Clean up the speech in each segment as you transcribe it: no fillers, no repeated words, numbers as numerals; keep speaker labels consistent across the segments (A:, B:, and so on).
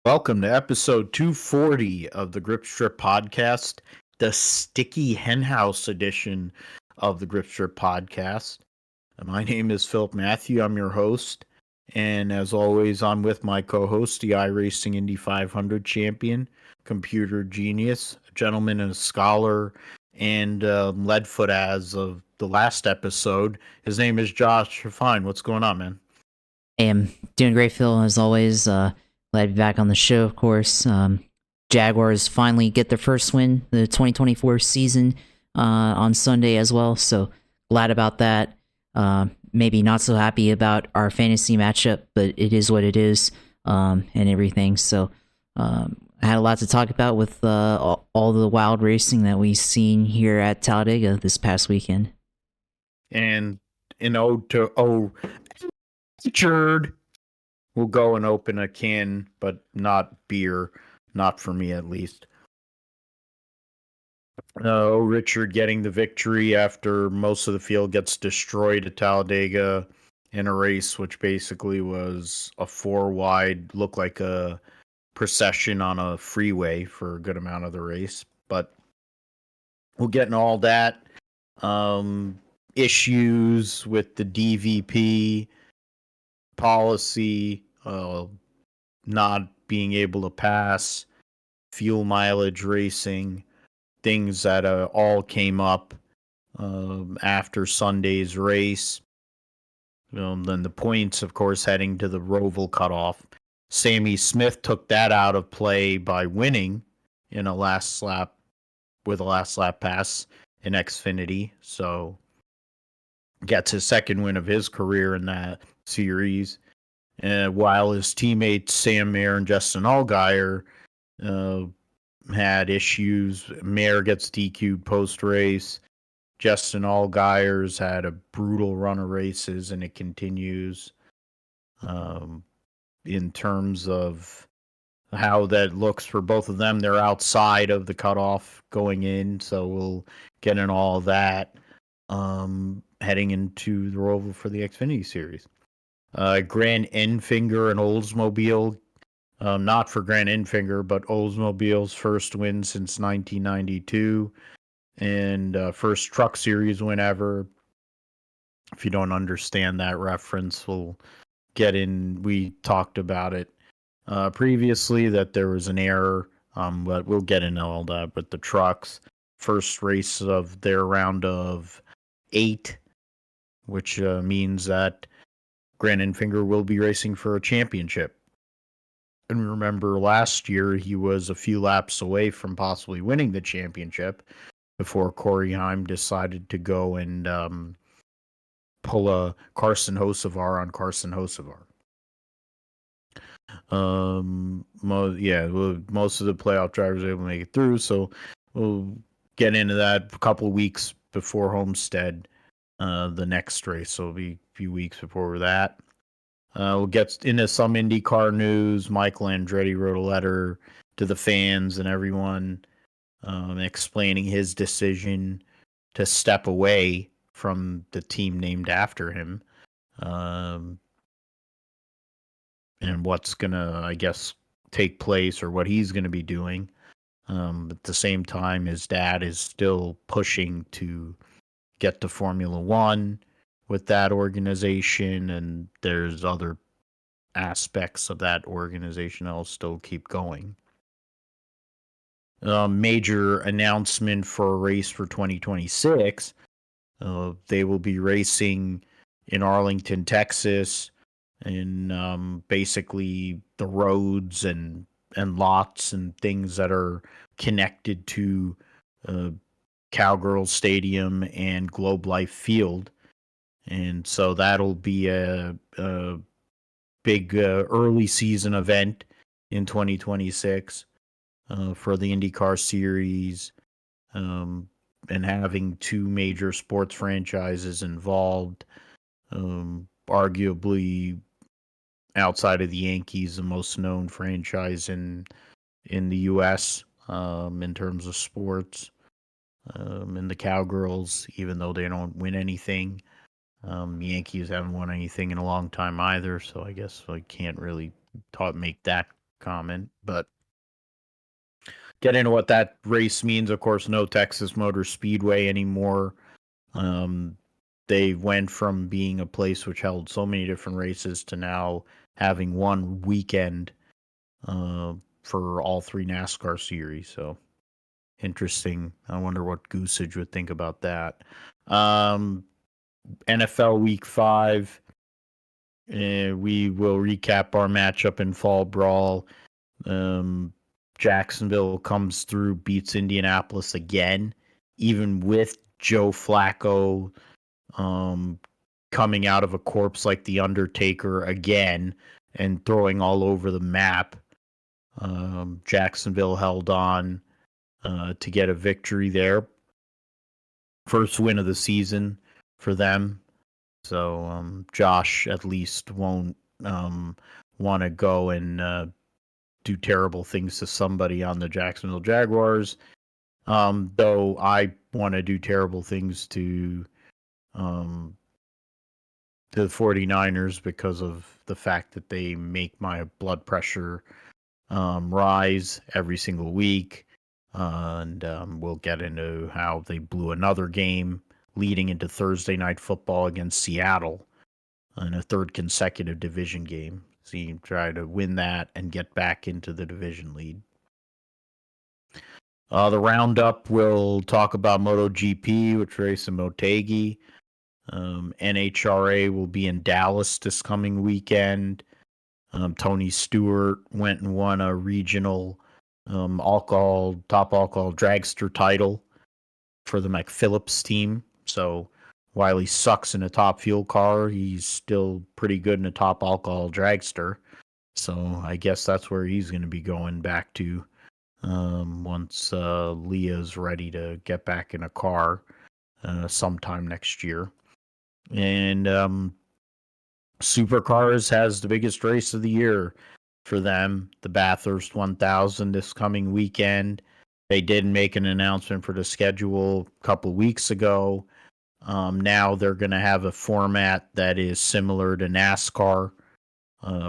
A: Welcome to episode 240 of the Grip Strip Podcast, the sticky Henhouse edition of the Grip Strip Podcast. My name is Philip Matthew. I'm your host. And as always, I'm with my co host, the iRacing Indy 500 champion, computer genius, a gentleman and a scholar, and Leadfoot as of the last episode. His name is Josh Fine. What's going on, man?
B: Hey, I'm doing great, Phil, as always. Glad to be back on the show, of course. Jaguars finally get their first win, the 2024 season, on Sunday as well, so glad about that. Maybe not so happy about our fantasy matchup, but it is what it is, and everything. So I had a lot to talk about with all the wild racing that we've seen here at Talladega this past weekend.
A: And in ode to Richard, we'll go and open a can, but not beer. Not for me, at least. Richard getting the victory after most of the field gets destroyed at Talladega in a race which basically was a four-wide, looked like a procession on a freeway for a good amount of the race. But we'll get into all that. Issues with the DVP policy, not being able to pass, fuel mileage racing, things that all came up after Sunday's race. Then the points, of course, heading to the Roval cutoff. Sammy Smith took that out of play by winning in a last lap pass in Xfinity. So gets his second win of his career in that series. While his teammates Sam Mayer and Justin Allgaier had issues. Mayer gets DQ'd post-race. Justin Allgaier's had a brutal run of races, and it continues. In terms of how that looks for both of them, they're outside of the cutoff going in, so we'll get in all of that heading into the Roval for the Xfinity Series. Grant Enfinger and Oldsmobile, not for Grant Enfinger, but Oldsmobile's first win since 1992 and first Truck Series win ever. If you don't understand that reference, we'll get in. We talked about it previously that there was an error, but we'll get into all that. But the trucks, first race of their round of 8, which means that Grant Enfinger will be racing for a championship. And remember, last year he was a few laps away from possibly winning the championship before Corey Heim decided to go and pull a Carson Hocevar on Carson Hocevar. Most of the playoff drivers were able to make it through, so we'll get into that a couple of weeks before Homestead, the next race. So it'll be a few weeks before that. We'll get into some IndyCar news. Michael Andretti wrote a letter to the fans and everyone explaining his decision to step away from the team named after him. And what's going to, I guess, take place or what he's going to be doing. At the same time, his dad is still pushing to get to Formula One with that organization, and there's other aspects of that organization that'll still keep going. Major announcement for a race for 2026. They will be racing in Arlington, Texas, in basically the roads and lots and things that are connected to Cowgirls Stadium and Globe Life Field. And so that'll be a big early season event in 2026 for the IndyCar series, and having two major sports franchises involved, arguably outside of the Yankees, the most known franchise in the U.S. In terms of sports, and the Cowgirls, even though they don't win anything. Yankees haven't won anything in a long time either, so I guess I can't really make that comment. But get into what that race means. Of course, no Texas Motor Speedway anymore. They went from being a place which held so many different races to now having one weekend for all three NASCAR series. So interesting. I wonder what Goosage would think about that. NFL Week 5. We will recap our matchup in Fall Brawl. Jacksonville comes through, beats Indianapolis again, even with Joe Flacco coming out of a corpse like The Undertaker again and throwing all over the map. Jacksonville held on to get a victory there. First win of the season for them. So Josh at least won't want to go and do terrible things to somebody on the Jacksonville Jaguars. Though I want to do terrible things to the 49ers because of the fact that they make my blood pressure rise every single week. And we'll get into how they blew another game leading into Thursday Night Football against Seattle in a third consecutive division game. So you try to win that and get back into the division lead. The roundup will talk about MotoGP, which race in Motegi. NHRA will be in Dallas this coming weekend. Tony Stewart went and won a regional top alcohol dragster title for the McPhillips team. So while he sucks in a top fuel car, he's still pretty good in a top alcohol dragster. So I guess that's where he's going to be going back to once Leah's ready to get back in a car sometime next year. And Supercars has the biggest race of the year for them, the Bathurst 1000 this coming weekend. They did make an announcement for the schedule a couple of weeks ago. Now they're going to have a format that is similar to NASCAR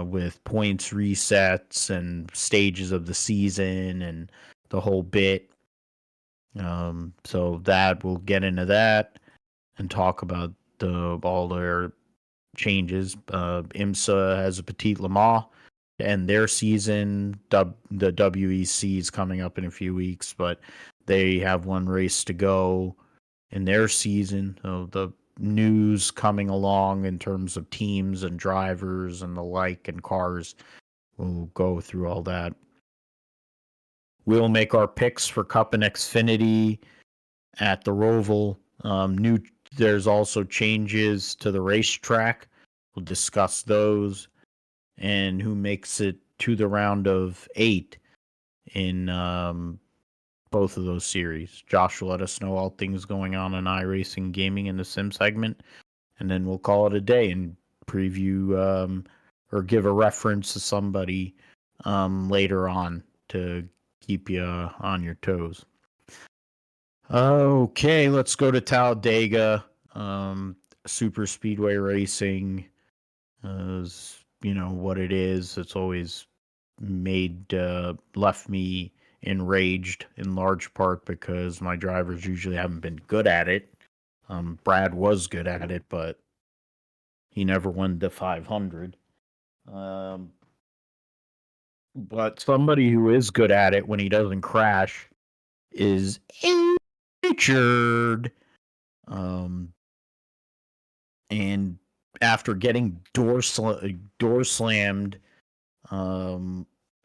A: with points resets and stages of the season and the whole bit. So that we'll get into that and talk about all their changes. IMSA has a Petit Le Mans to end their season. The WEC is coming up in a few weeks, but they have one race to go in their season. So the news coming along in terms of teams and drivers and the like and cars, we'll go through all that. We'll make our picks for Cup and Xfinity at the Roval. There's also changes to the racetrack. We'll discuss those and who makes it to the round of 8 in both of those series. Josh will let us know all things going on in iRacing gaming in the sim segment, and then we'll call it a day and preview or give a reference to somebody later on to keep you on your toes. Okay, let's go to Talladega. Super Speedway Racing is, what it is. It's always left me enraged in large part because my drivers usually haven't been good at it. Brad was good at it, but he never won the 500. But somebody who is good at it when he doesn't crash is Richard. And after getting door slammed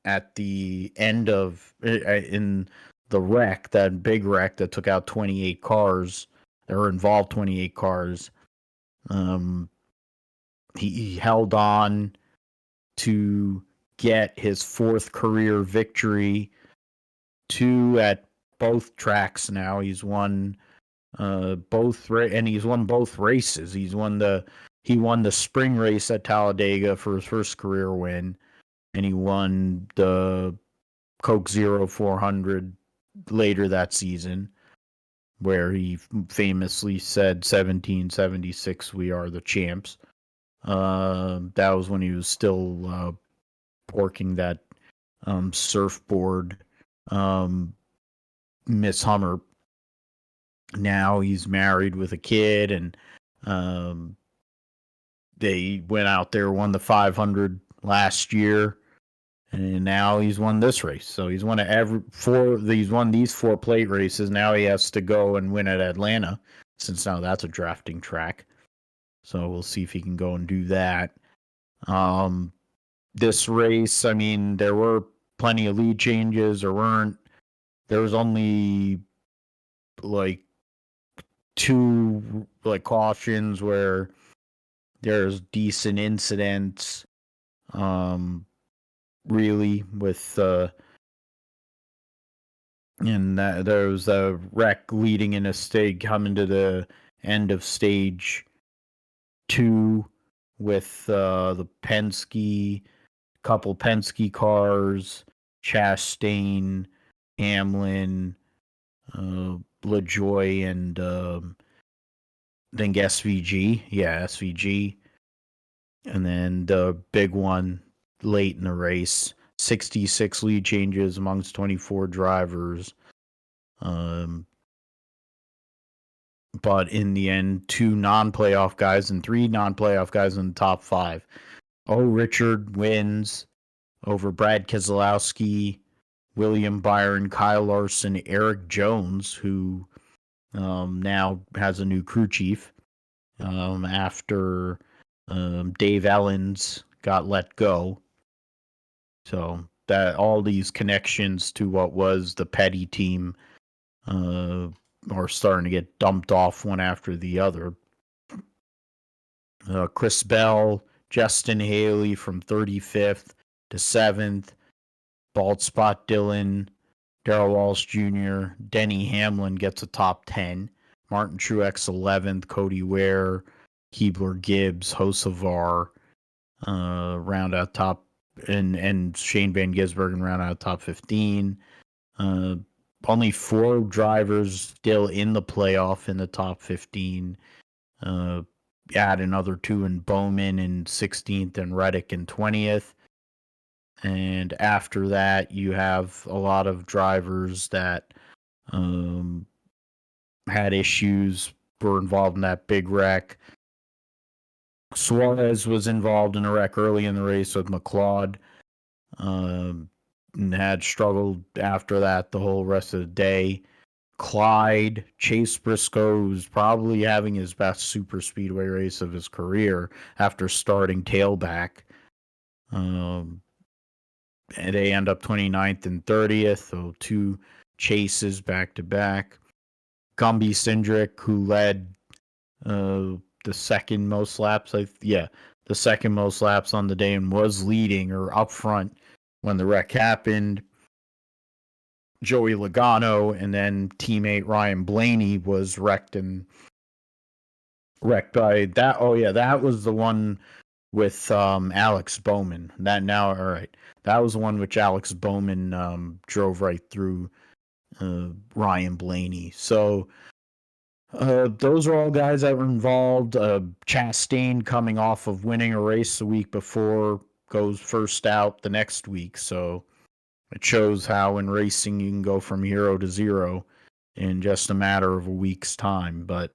A: at the end of in the wreck, that big wreck that took out 28 cars or involved 28 cars, he held on to get his 4th career victory, 2 at both tracks. Now he's won and he's won both races. He won the spring race at Talladega for his first career win, and he won the Coke Zero 400 later that season, where he famously said 1776 we are the champs. That was when he was still porking that surfboard, Miss Hummer. Now he's married with a kid, and um, they went out there, won the 500 last year, and now he's won this race. So he's won He's won these 4 plate races. Now he has to go and win at Atlanta, since now that's a drafting track. So we'll see if he can go and do that. This race, I mean, there were plenty of lead changes. There was only like 2 like cautions where there's decent incidents. Really with and that there was a wreck leading in a stage coming to the end of stage 2 with the couple Penske cars, Chastain, Hamlin, LaJoy, and then SVG. Yeah, SVG. And then the big one late in the race, 66 lead changes amongst 24 drivers. But in the end, 2 non-playoff guys and 3 non-playoff guys in the top 5. Richard wins over Brad Keselowski, William Byron, Kyle Larson, Eric Jones, who now has a new crew chief after Dave Ellens got let go. So that all these connections to what was the Petty team are starting to get dumped off one after the other. Chris Bell, Justin Haley from 35th to 7th, Bald Spot Dillon, Darrell Walsh Jr., Denny Hamlin gets a top 10, Martin Truex 11th, Cody Ware, Keebler Gibbs, Hocevar round out top, and Shane Van Gisbergen round out top 15. Only 4 drivers still in the playoff in the top 15. Add another 2 in Bowman in 16th and Reddick in 20th. And after that, you have a lot of drivers that had issues, were involved in that big wreck. Suarez was involved in a wreck early in the race with McLeod, and had struggled after that the whole rest of the day. Clyde, Chase Briscoe, who's probably having his best super speedway race of his career after starting tailback. And they end up 29th and 30th, so 2 chases back to back. Gumby Cindric, who led the second most laps, the second most laps on the day and was leading or up front when the wreck happened. Joey Logano, and then teammate Ryan Blaney was wrecked by that. Oh yeah, that was the one with Alex Bowman. That was the one which Alex Bowman drove right through Ryan Blaney. So those are all guys that were involved. Chastain, coming off of winning a race the week before, goes first out the next week. So it shows how in racing you can go from hero to zero in just a matter of a week's time. But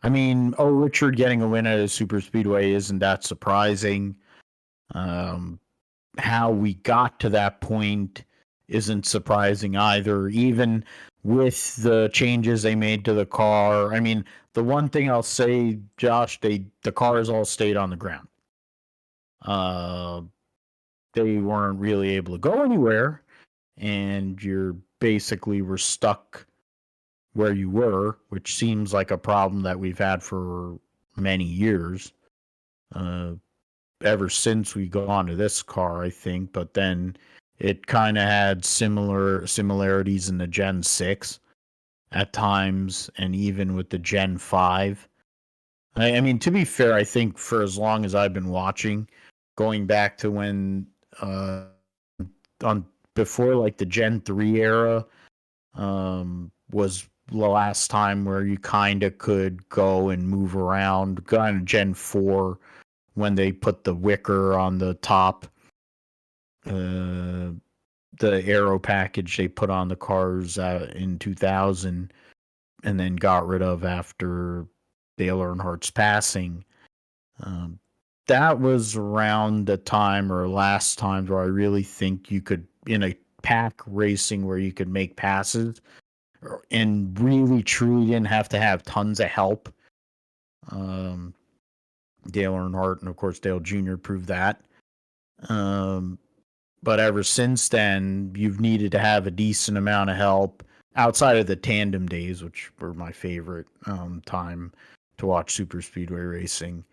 A: I mean, Richard getting a win at a super speedway isn't that surprising. How we got to that point isn't surprising either, even with the changes they made to the car. I mean, the one thing I'll say, Josh, the cars all stayed on the ground. They weren't really able to go anywhere, and you're basically were stuck where you were, which seems like a problem that we've had for many years. Ever since we got onto this car, I think, but then it kind of had similarities in the Gen 6 at times, and even with the Gen 5. I mean, to be fair, I think for as long as I've been watching, going back to when before like the Gen 3 era was the last time where you kind of could go and move around. Kind of Gen 4 when they put the wicker on the top uh, the aero package they put on the cars in 2000 and then got rid of after Dale Earnhardt's passing. Um, that was around the time or last time where I really think you could, in a pack racing where you could make passes and really truly didn't have to have tons of help. Um, Dale Earnhardt and of course Dale Jr. proved that. But ever since then, you've needed to have a decent amount of help outside of the tandem days, which were my favorite time to watch super speedway racing.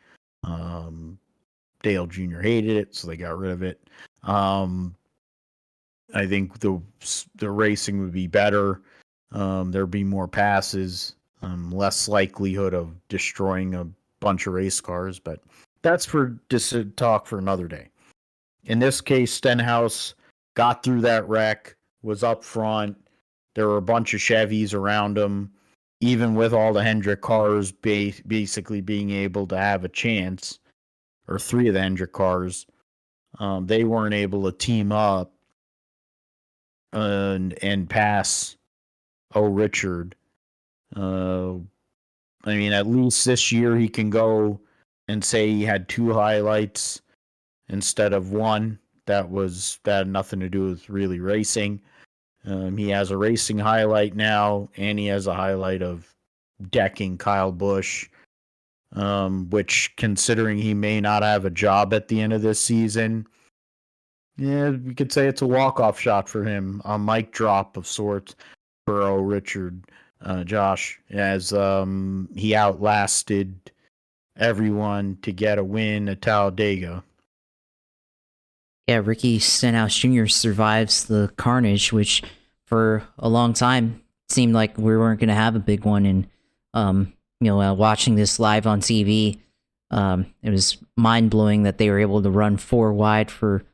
A: Dale Jr. hated it, so they got rid of it. I think the racing would be better. There'd be more passes, less likelihood of destroying a bunch of race cars, but that's for just a talk for another day. In this case, Stenhouse got through that wreck, was up front. There were a bunch of Chevys around him. Even with all the Hendrick cars basically being able to have a chance, or three of the Hendrick cars, they weren't able to team up and pass Richard. I mean, at least this year he can go and say he had two highlights instead of one. That had nothing to do with really racing. He has a racing highlight now, and he has a highlight of decking Kyle Busch, which, considering he may not have a job at the end of this season, yeah, we could say it's a walk-off shot for him, a mic drop of sorts for Richard, Josh, as he outlasted everyone to get a win at Talladega.
B: Yeah, Ricky Stenhouse Jr. survives the carnage, which for a long time seemed like we weren't going to have a big one. And, watching this live on TV, it was mind blowing that they were able to run 4 wide for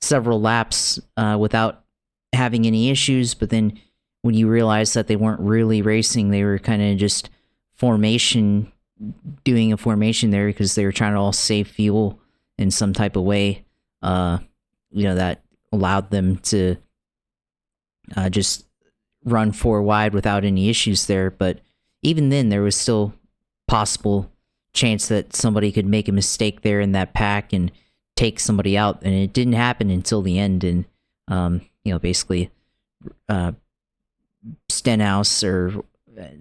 B: several laps without having any issues. But then when you realize that they weren't really racing, they were kind of just doing a formation there because they were trying to all save fuel in some type of way. That allowed them to just run 4 wide without any issues there. But even then, there was still possible chance that somebody could make a mistake there in that pack and take somebody out. And it didn't happen until the end. And, basically, Stenhouse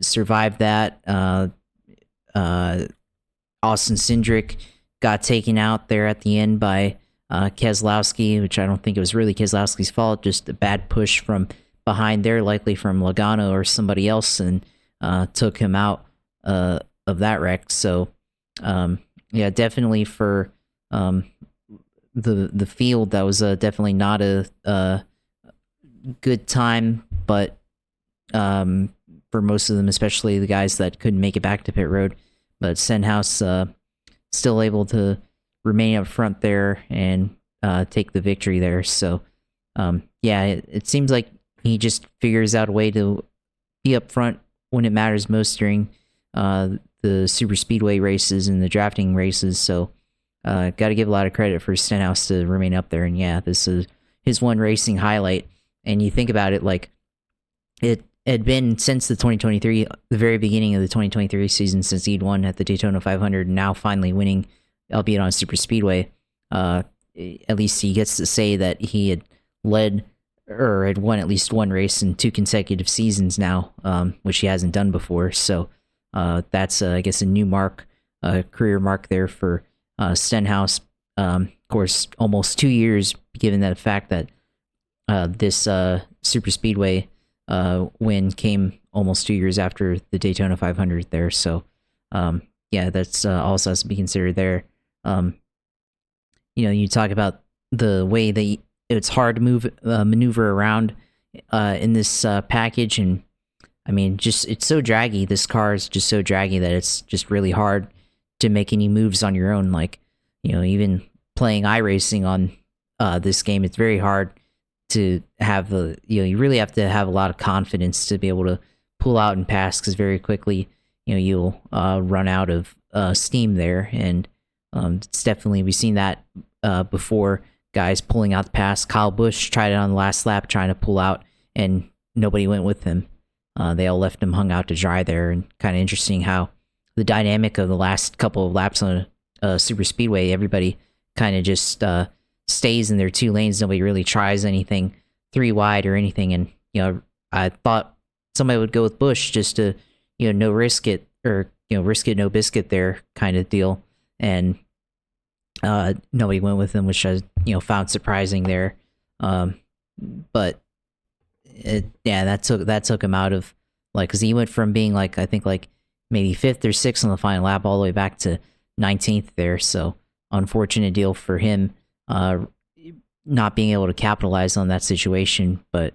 B: survived that. Austin Cindric got taken out there at the end by Keselowski, which I don't think it was really Keselowski's fault, just a bad push from behind there, likely from Logano or somebody else, and took him out of that wreck. So, definitely for the field, that was definitely not a good time, but for most of them, especially the guys that couldn't make it back to pit road. But Stenhouse still able to remain up front there and take the victory there. So, it seems like he just figures out a way to be up front when it matters most during the super speedway races and the drafting races. So, got to give a lot of credit for Stenhouse to remain up there. And this is his one racing highlight. And you think about it, like it had been since the very beginning of the 2023 season, since he'd won at the Daytona 500, and now finally winning, albeit on super speedway. At least he gets to say that he had led or had won at least one race in 2 consecutive seasons now, which he hasn't done before. So that's, I guess, a new mark, career mark there for Stenhouse. Of course, almost 2 years, given that fact that this super speedway win came almost 2 years after the Daytona 500 there. So, that's also has to be considered there. You talk about the way that it's hard to maneuver around in this package, and I mean, it's so draggy. This car is just so draggy that it's just really hard to make any moves on your own. Like, even playing iRacing on this game, it's very hard to have you really have to have a lot of confidence to be able to pull out and pass, because very quickly, you'll run out of steam there. And it's definitely, we've seen that before guys pulling out the pass. Kyle Busch tried it on the last lap, trying to pull out, and nobody went with him. They all left him hung out to dry there, and kind of interesting how the dynamic of the last couple of laps on a super speedway, everybody kind of just stays in their 2 lanes. Nobody really tries anything 3 wide or anything. And I thought somebody would go with Busch just to no risk it, or risk it no biscuit there kind of deal. And nobody went with him, which I found surprising there. But that took him out of, like, because he went from being like, I think, like maybe 5th or 6th on the final lap all the way back to 19th there. So unfortunate deal for him, not being able to capitalize on that situation. But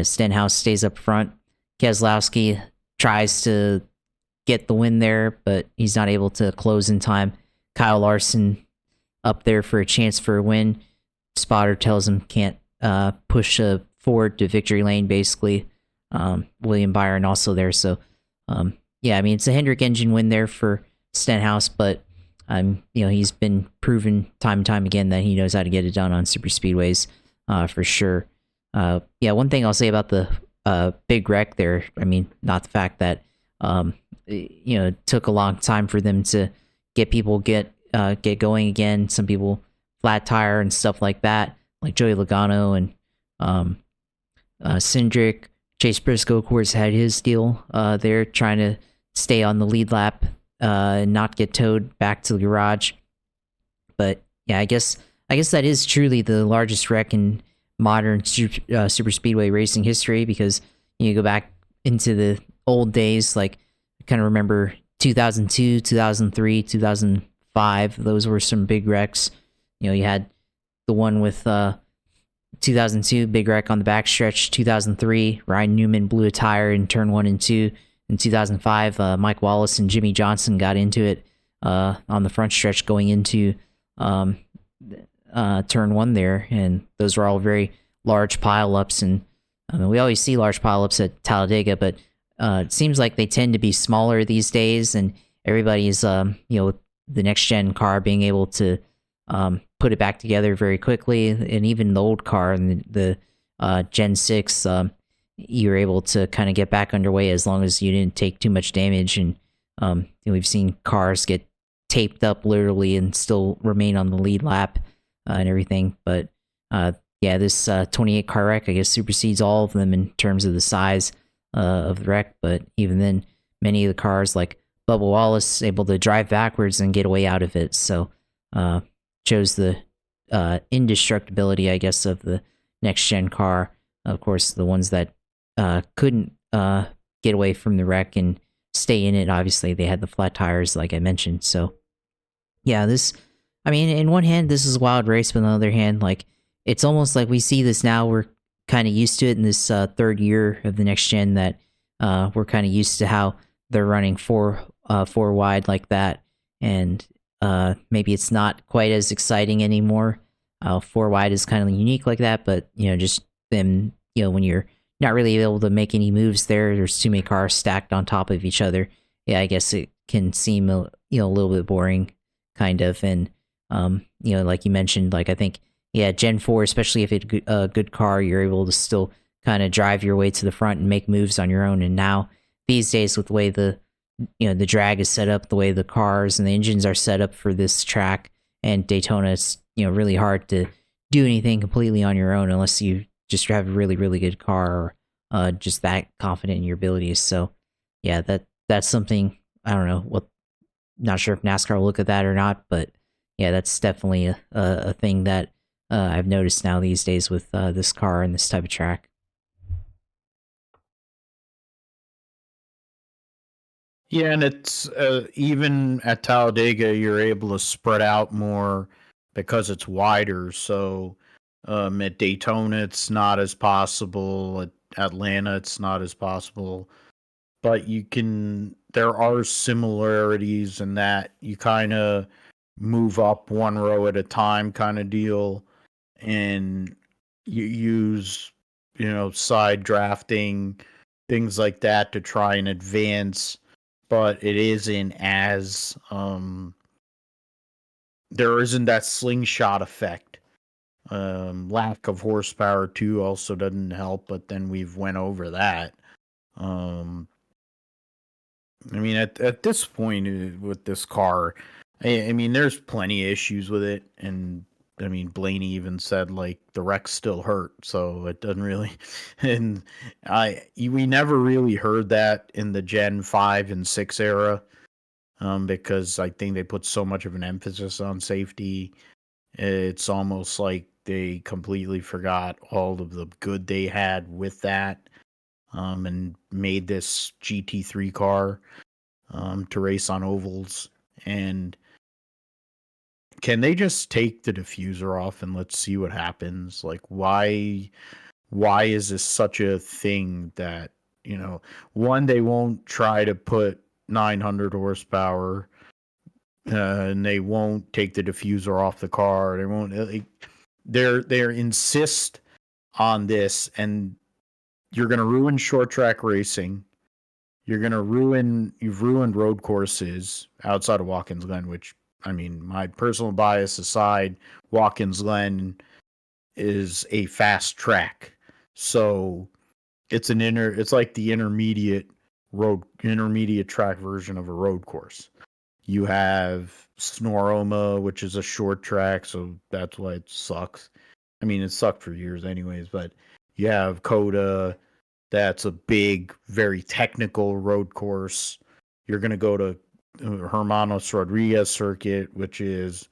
B: Stenhouse stays up front. Keselowski tries to get the win there, but he's not able to close in time. Kyle Larson up there for a chance for a win. Spotter tells him can't push forward to victory lane, basically. William Byron also there. So, it's a Hendrick engine win there for Stenhouse, but he's been proven time and time again that he knows how to get it done on super speedways, for sure. One thing I'll say about the big wreck there, not the fact that it took a long time for them to get people get going again. Some people flat tire and stuff like that, like Joey Logano and Cindric. Chase Briscoe, of course, had his deal there, trying to stay on the lead lap and not get towed back to the garage. But yeah, I guess that is truly the largest wreck in modern super speedway racing history, because you go back into the old days, like I kind of remember 2002, 2003, 2005. Those were some big wrecks. You had the one with 2002, big wreck on the backstretch. 2003, Ryan Newman blew a tire in turn 1 and 2. In 2005, Mike Wallace and Jimmy Johnson got into it on the front stretch going into turn 1 there, and those were all very large pileups. And we always see large pileups at Talladega, but it seems like they tend to be smaller these days, and everybody's with the next gen car being able to put it back together very quickly. And even the old car and the Gen 6, you were able to kind of get back underway as long as you didn't take too much damage. And we've seen cars get taped up literally and still remain on the lead lap and everything. But this 28 car wreck, I guess, supersedes all of them in terms of the size of the wreck. But even then, many of the cars, like Bubba Wallace, able to drive backwards and get away out of it. So shows the indestructibility, I guess, of the next gen car. Of course, the ones that couldn't get away from the wreck and stay in it, obviously they had the flat tires, like I mentioned. So yeah, in one hand, this is a wild race, but on the other hand, like, it's almost like we see this now. We're kind of used to it in this third year of the next gen, that we're kind of used to how they're running four wide like that. And maybe it's not quite as exciting anymore. 4 wide is kind of unique like that, but just them, when you're not really able to make any moves there's too many cars stacked on top of each other. Yeah, I guess it can seem a little bit boring, kind of. And like you mentioned, like, I think, Gen 4, especially if it's a good car, you're able to still kind of drive your way to the front and make moves on your own. And now these days, with the way the drag is set up, the way the cars and the engines are set up for this track and Daytona, it's really hard to do anything completely on your own unless you just have a really, really good car, or just that confident in your abilities. So yeah, that's something, I don't know, not sure if NASCAR will look at that or not, but yeah, that's definitely a thing that I've noticed now these days with this car and this type of track.
A: Yeah, and it's even at Talladega, you're able to spread out more because it's wider. So at Daytona, it's not as possible. At Atlanta, it's not as possible. But there are similarities in that you kind of move up one row at a time, kind of deal, and you use, side drafting, things like that to try and advance. But it isn't as there isn't that slingshot effect Lack of horsepower too also doesn't help, but then we've went over that. Um, I mean, at this point with this car, I mean, there's plenty of issues with it, and I mean, Blaney even said like the wrecks still hurt, so it doesn't really. And we never really heard that in the Gen 5 and 6 era, because I think they put so much of an emphasis on safety. It's almost like they completely forgot all of the good they had with that, and made this GT3 car, to race on ovals. And can they just take the diffuser off and let's see what happens? Like, why is this such a thing that, you know, one, they won't try to put 900 horsepower, and they won't take the diffuser off the car. They won't. They're insist on this, and you're going to ruin short track racing. You've ruined road courses outside of Watkins Glen, which, I mean, my personal bias aside, Watkins Glen is a fast track. So it's like the intermediate track version of a road course. You have Snoroma, which is a short track, so that's why it sucks. I mean, it sucked for years anyways, but you have Coda, that's a big, very technical road course. You're going to go to Hermanos Rodriguez circuit, which is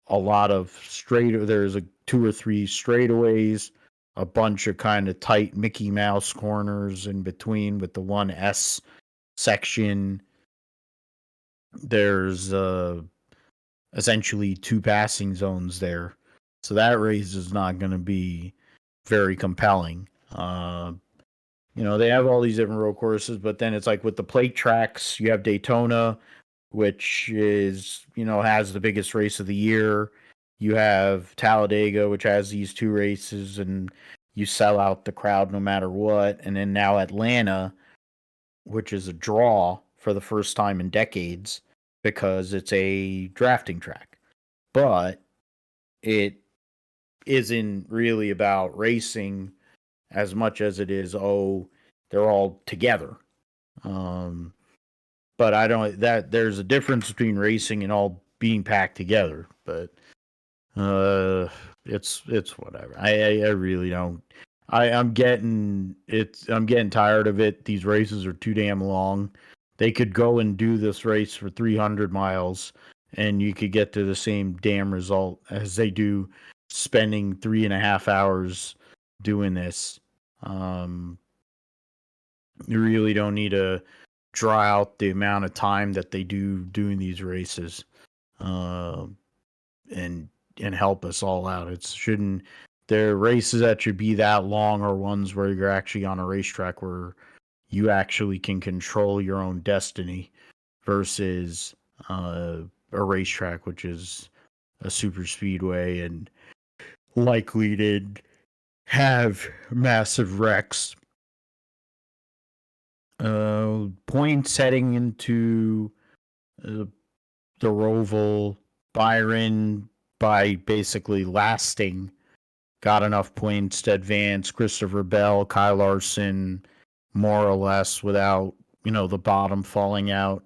A: a lot of there's a 2 or 3 straightaways, a bunch of kind of tight Mickey Mouse corners in between with the one S section. There's essentially 2 passing zones there. So that race is not going to be very compelling. They have all these different road courses, but then it's like with the plate tracks, you have Daytona, which is, has the biggest race of the year. You have Talladega, which has these 2 races, and you sell out the crowd no matter what. And then now Atlanta, which is a draw for the first time in decades because it's a drafting track. But it isn't really about racing as much as it is, they're all together. But I don't that there's a difference between racing and all being packed together. But uh, it's whatever. I really don't. I'm getting tired of it. These races are too damn long. They could go and do this race for 300 miles, and you could get to the same damn result as they do spending 3.5 hours doing this. Um, you really don't need to draw out the amount of time that they do doing these races, uh, and help us all out. It shouldn't. There races that should be that long are ones where you're actually on a racetrack where you actually can control your own destiny versus a racetrack which is a super speedway and likely to have massive wrecks. Points heading into uh, the Roval, Byron, by basically lasting, got enough points to advance. Christopher Bell, Kyle Larson, more or less without, the bottom falling out,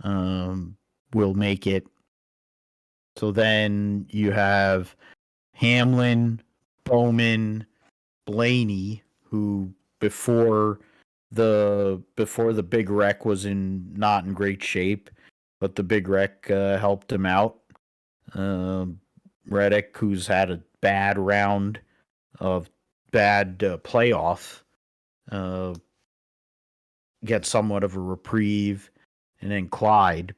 A: will make it. So then you have Hamlin, Bowman, Blaney, who before the big wreck was not in great shape, but the big wreck helped him out. Reddick, who's had a bad round of bad playoff, uh, gets somewhat of a reprieve, and then Clyde,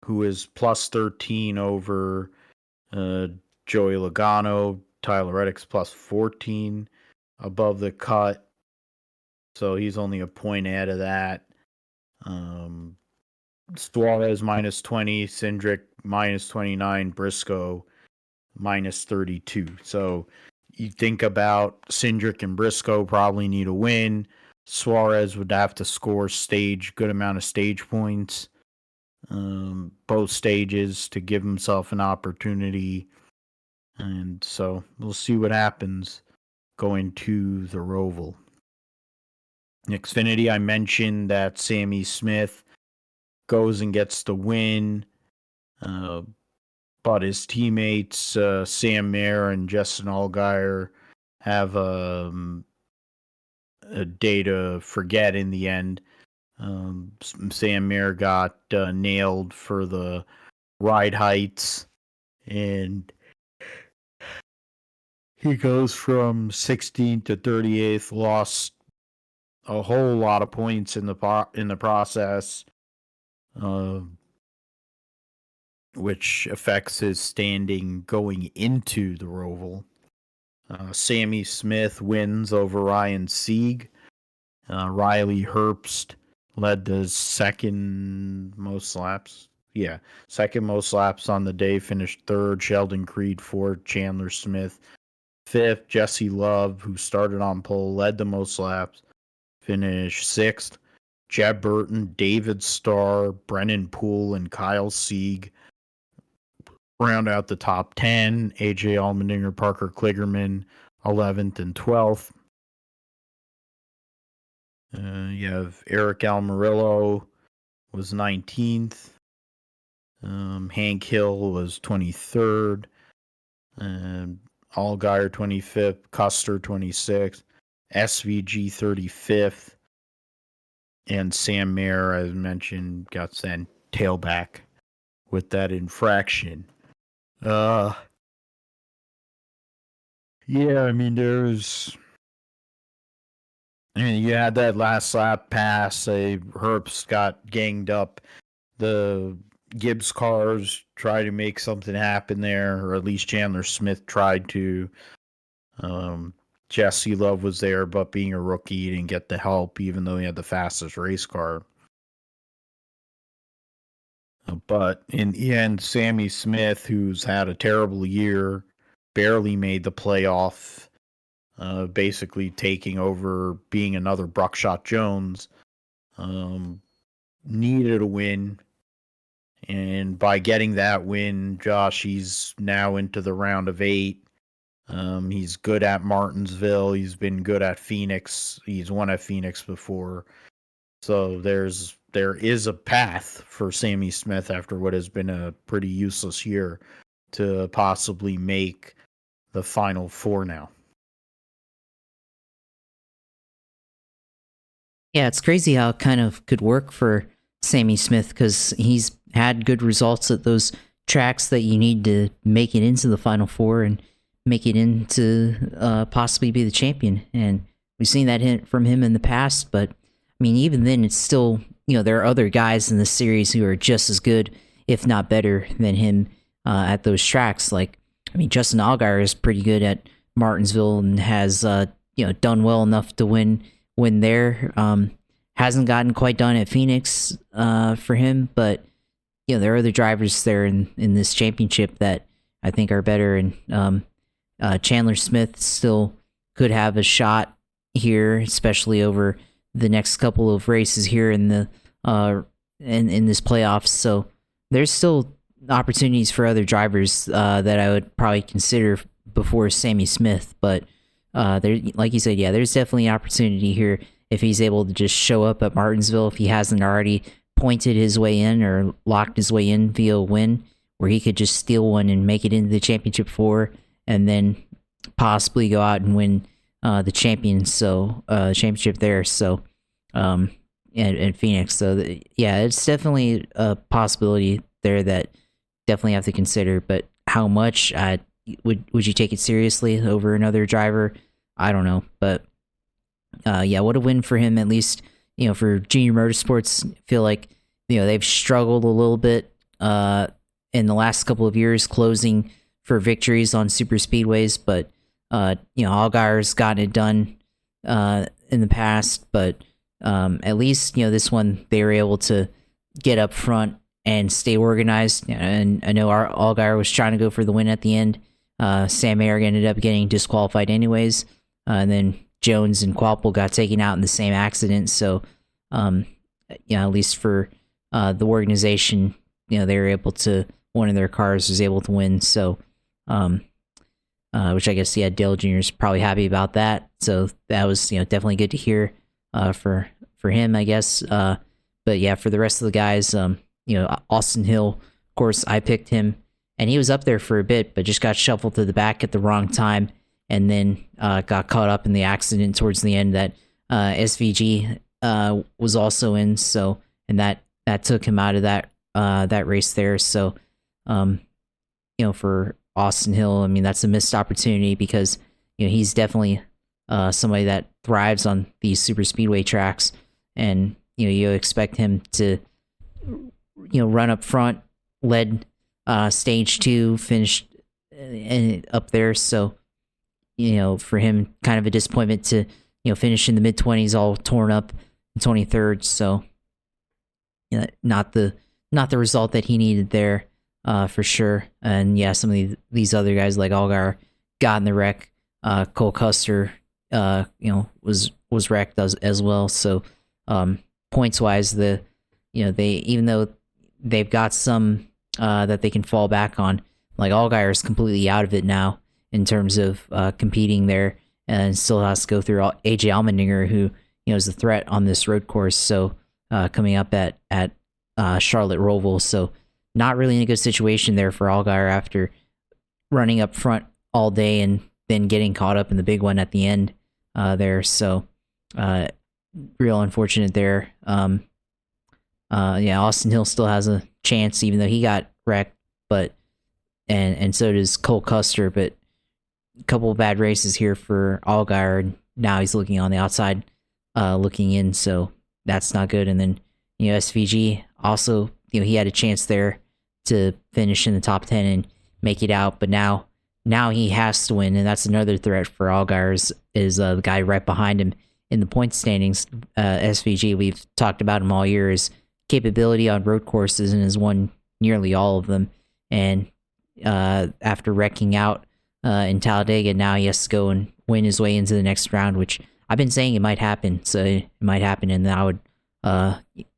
A: who is plus 13 over Joey Logano. Tyler Reddick's plus 14 above the cut, so he's only a point ahead of that. Suarez minus 20, Cindric minus 29, Briscoe minus 32. So you think about Cindric and Briscoe probably need a win. Suarez would have to score good amount of stage points, both stages, to give himself an opportunity And so we'll see what happens going to the Roval. Xfinity, I mentioned that Sammy Smith goes and gets the win, but his teammates Sam Mayer and Justin Allgaier have a day to forget in the end. Sam Mayer got nailed for the ride heights, and he goes from 16th to 38th, lost a whole lot of points in the process, which affects his standing going into the Roval. Sammy Smith wins over Ryan Sieg. Riley Herbst led the second most laps. Yeah, second most laps on the day, finished third. Sheldon Creed fourth. Chandler Smith fifth. Jesse Love, who started on pole, led the most laps, finished sixth. Jeb Burton, David Starr, Brennan Poole, and Kyle Sieg round out the top 10. AJ Allmendinger, Parker Kligerman, 11th and 12th. You have Eric Almirillo was 19th. Hank Hill was 23rd. Allgaier 25th. Custer 26th. SVG 35th. And Sam Mayer, as mentioned, got sent tailback with that infraction. Yeah, I mean, you had that last lap pass. Herbst got ganged up. The Gibbs cars tried to make something happen there, or at least Chandler Smith tried to. Jesse Love was there, but being a rookie, he didn't get the help, even though he had the fastest race car. But in the end, Sammy Smith, who's had a terrible year, barely made the playoff, basically taking over being another Buckshot Jones, needed a win. And by getting that win, Josh, he's now into the round of 8. He's good at Martinsville. He's been good at Phoenix. He's won at Phoenix before. So there is a path for Sammy Smith after what has been a pretty useless year to possibly make the Final Four now.
B: Yeah, it's crazy how it kind of could work for Sammy Smith because he's had good results at those tracks that you need to make it into the Final Four and make it into possibly be the champion. And we've seen that hint from him in the past, but I mean, even then, it's still, there are other guys in the series who are just as good, if not better, than him at those tracks. Like, I mean, Justin Allgaier is pretty good at Martinsville and has, done well enough to win there. Hasn't gotten quite done at Phoenix for him, but there are other drivers there in this championship that I think are better. And Chandler Smith still could have a shot here, especially over the next couple of races here in the in this playoffs. So there's still opportunities for other drivers that I would probably consider before Sammy Smith, but there, like you said, yeah, there's definitely an opportunity here if he's able to just show up at Martinsville, if he hasn't already pointed his way in or locked his way in via a win, where he could just steal one and make it into the championship 4 and then possibly go out and win the championship there. So, and Phoenix. So yeah, it's definitely a possibility there that definitely have to consider. But how much would you take it seriously over another driver? I don't know, but yeah, what a win for him, at least, for Junior Motorsports. I feel like, they've struggled a little bit in the last couple of years closing for victories on super speedways, but Allgaier's gotten it done in the past, but at least, this one they were able to get up front and stay organized. And I know Allgaier was trying to go for the win at the end. Sam Mayer ended up getting disqualified anyways, and then Jones and Quapple got taken out in the same accident. So, at least for the organization, they were able to, one of their cars was able to win. So, which I guess Dale Jr. is probably happy about that. So that was definitely good to hear for him, I guess. But yeah, for the rest of the guys, Austin Hill, of course, I picked him, and he was up there for a bit, but just got shuffled to the back at the wrong time, and then got caught up in the accident towards the end that SVG was also in. So and that took him out of that race there. So for Austin Hill, I mean that's a missed opportunity because he's definitely somebody that thrives on these super speedway tracks, and you expect him to run up front, led stage 2, finished up there. So for him, kind of a disappointment to finish in the mid 20s, all torn up in 23rd. So not the result that he needed there. For sure. And yeah, some of these other guys like Allgaier got in the wreck. Cole Custer, was wrecked as well. So, points wise, they even though they've got some that they can fall back on, like Allgaier is completely out of it now in terms of competing there, and still has to go through AJ Allmendinger, who is a threat on this road course. So, coming up at Charlotte Roval, so. Not really in a good situation there for Allgaier after running up front all day and then getting caught up in the big one at the end there. So, real unfortunate there. Austin Hill still has a chance, even though he got wrecked, but and so does Cole Custer. But a couple of bad races here for Allgaier, and now he's looking on the outside, looking in. So that's not good. And then SVG also, he had a chance there to finish in the top 10 and make it out, but now he has to win, and that's another threat for Allgaier is the guy right behind him in the point standings. SVG, we've talked about him all year, his capability on road courses, and has won nearly all of them. And after wrecking out in Talladega, now he has to go and win his way into the next round, which I've been saying it might happen. So it might happen, and that would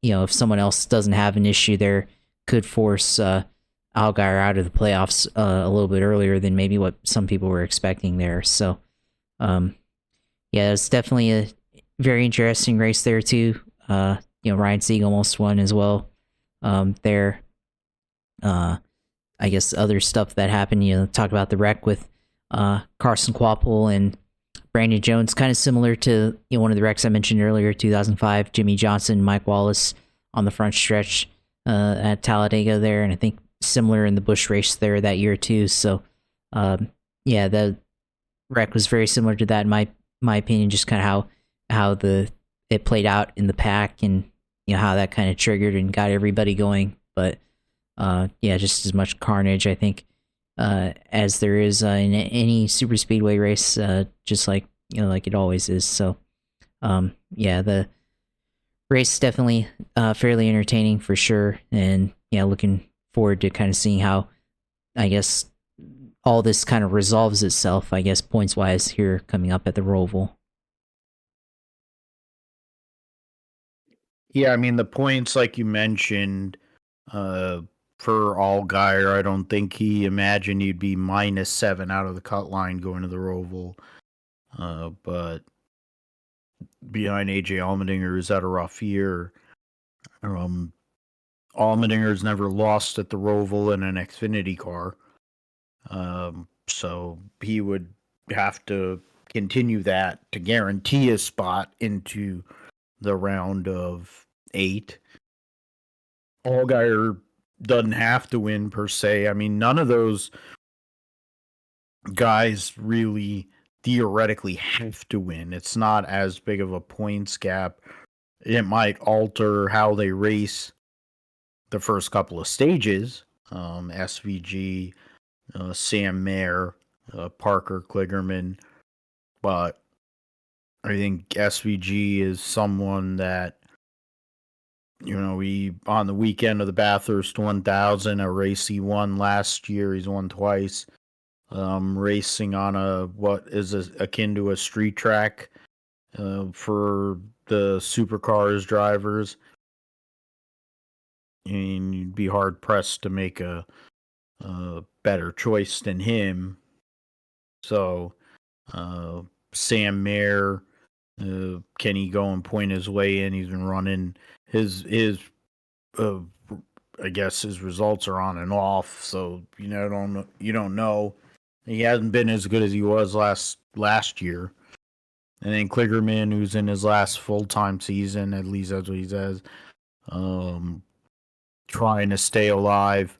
B: if someone else doesn't have an issue there, could force Allgaier out of the playoffs a little bit earlier than maybe what some people were expecting there. So, it's definitely a very interesting race there too. Ryan Sieg almost won as well. There, I guess other stuff that happened. Talk about the wreck with Carson Kvapil and Brandon Jones, kind of similar to one of the wrecks I mentioned earlier, 2005, Jimmy Johnson, Mike Wallace on the front stretch at Talladega there, and I think similar in the Busch race there that year too. So, the wreck was very similar to that in my opinion, just kind of how it played out in the pack, and how that kind of triggered and got everybody going. But just as much carnage, I think, as there is in any super speedway race, just like like it always is. So, the race is definitely fairly entertaining for sure, and looking forward to kind of seeing how, I guess, all this kind of resolves itself, I guess, points wise here coming up at the Roval.
A: Yeah, I mean the points like you mentioned, for Allgaier, I don't think he imagined he'd be -7 out of the cut line going to the Roval. But behind AJ Allmendinger, who's had a rough year. Allmendinger's never lost at the Roval in an Xfinity car. So he would have to continue that to guarantee a spot into the round of 8. Allgaier doesn't have to win per se. I mean, none of those guys really theoretically have to win. It's not as big of a points gap. It might alter how they race the first couple of stages. SVG, Sam Mayer, Parker Kligerman, but I think SVG is someone that, he on the weekend of the Bathurst 1000, a race he won last year, he's won twice. Racing on what is akin to a street track for the supercars drivers. And you'd be hard pressed to make a better choice than him. So Sam Mayer, can he go and point his way in? He's been running his uh, I guess his results are on and off, so you don't know. He hasn't been as good as he was last year. And then Kligerman, who's in his last full time season, at least that's what he says, um, trying to stay alive,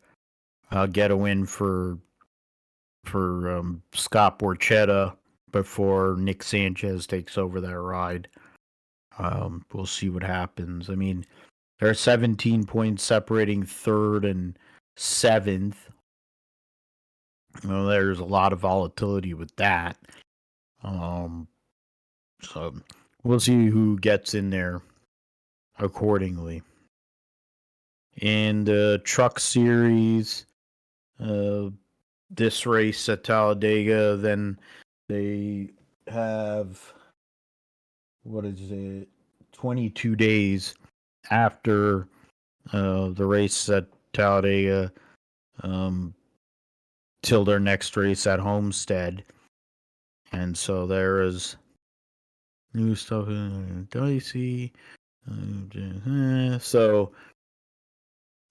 A: get a win for Scott Borchetta before Nick Sanchez takes over that ride. We'll see what happens. I mean, there are 17 points separating third and seventh. Well, there's a lot of volatility with that. So we'll see who gets in there accordingly. In the truck series, this race at Talladega, then they have, what is it, 22 days after the race at Talladega till their next race at Homestead. And so there is new stuff in Dicey. So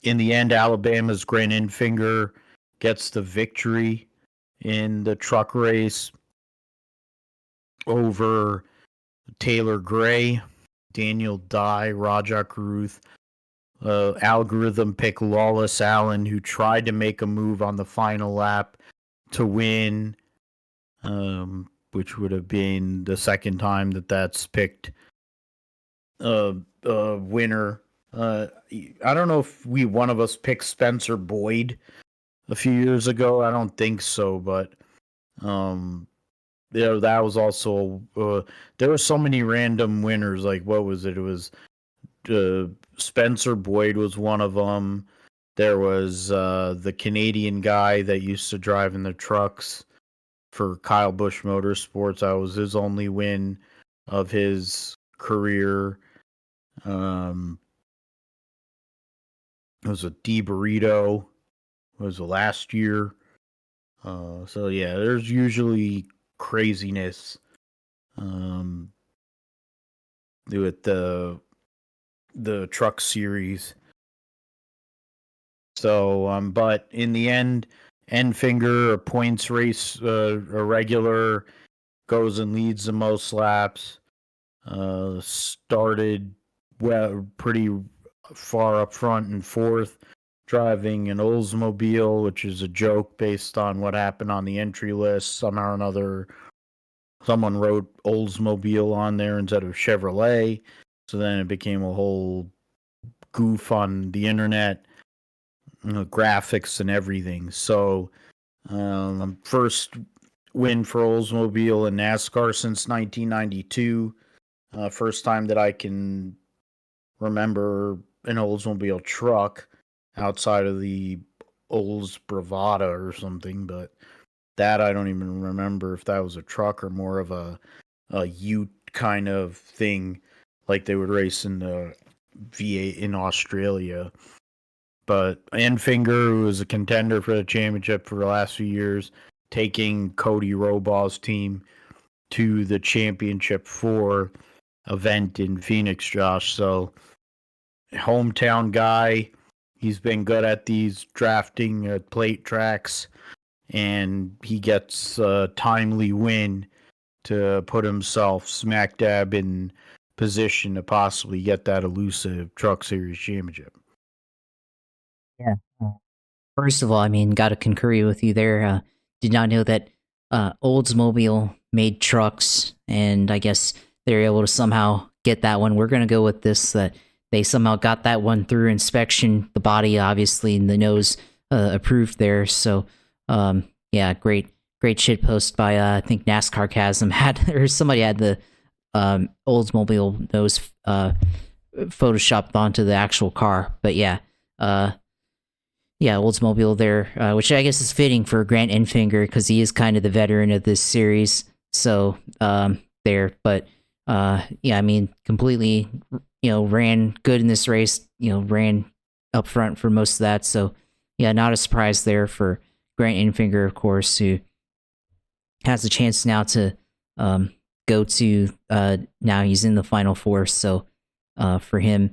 A: in the end, Alabama's Grant Enfinger gets the victory in the truck race over Taylor Gray, Daniel Dye, Rajah Caruth. Algorithm pick Lawless Allen, who tried to make a move on the final lap to win, which would have been the second time that's picked winner. I don't know if one of us picked Spencer Boyd a few years ago. I don't think so, but that was also there were so many random winners. Like, what was it? It was Spencer Boyd was one of them. There was the Canadian guy that used to drive in the trucks for Kyle Busch Motorsports. That was his only win of his career. It was a D Burrito. It was the last year. So yeah, there's usually craziness with the truck series. So, but in the end, Enfinger, a points race, a regular, goes and leads the most laps. Started pretty far up front and fourth, driving an Oldsmobile, which is a joke based on what happened on the entry list. Somehow or another, someone wrote Oldsmobile on there instead of Chevrolet. So then it became a whole goof on the internet, graphics and everything. So, first win for Oldsmobile in NASCAR since 1992. First time that I can remember an Oldsmobile truck outside of the Olds Bravada or something, but that I don't even remember if that was a truck or more of a ute kind of thing, like they would race in the V8 in Australia. But Enfinger, who was a contender for the championship for the last few years, taking Cody Robaugh's team to the championship 4 event in Phoenix, Josh. So, hometown guy. He's been good at these drafting plate tracks, and he gets a timely win to put himself smack dab in position to possibly get that elusive Truck Series championship.
B: Yeah. First of all, I mean, got to concur with you there. Did not know that Oldsmobile made trucks, and I guess they're able to somehow get that one. We're going to go with this, that they somehow got that one through inspection. The body, obviously, and the nose approved there. So, yeah, great shit post by, I think NASCAR Chasm had, or somebody had the Oldsmobile nose photoshopped onto the actual car. But yeah, Oldsmobile there, which I guess is fitting for Grant Enfinger because he is kind of the veteran of this series. So there, but yeah, I mean, completely, ran good in this race. Ran up front for most of that. So yeah, not a surprise there for Grant Enfinger, of course, who has a chance now to go to now he's in the final four. So for him,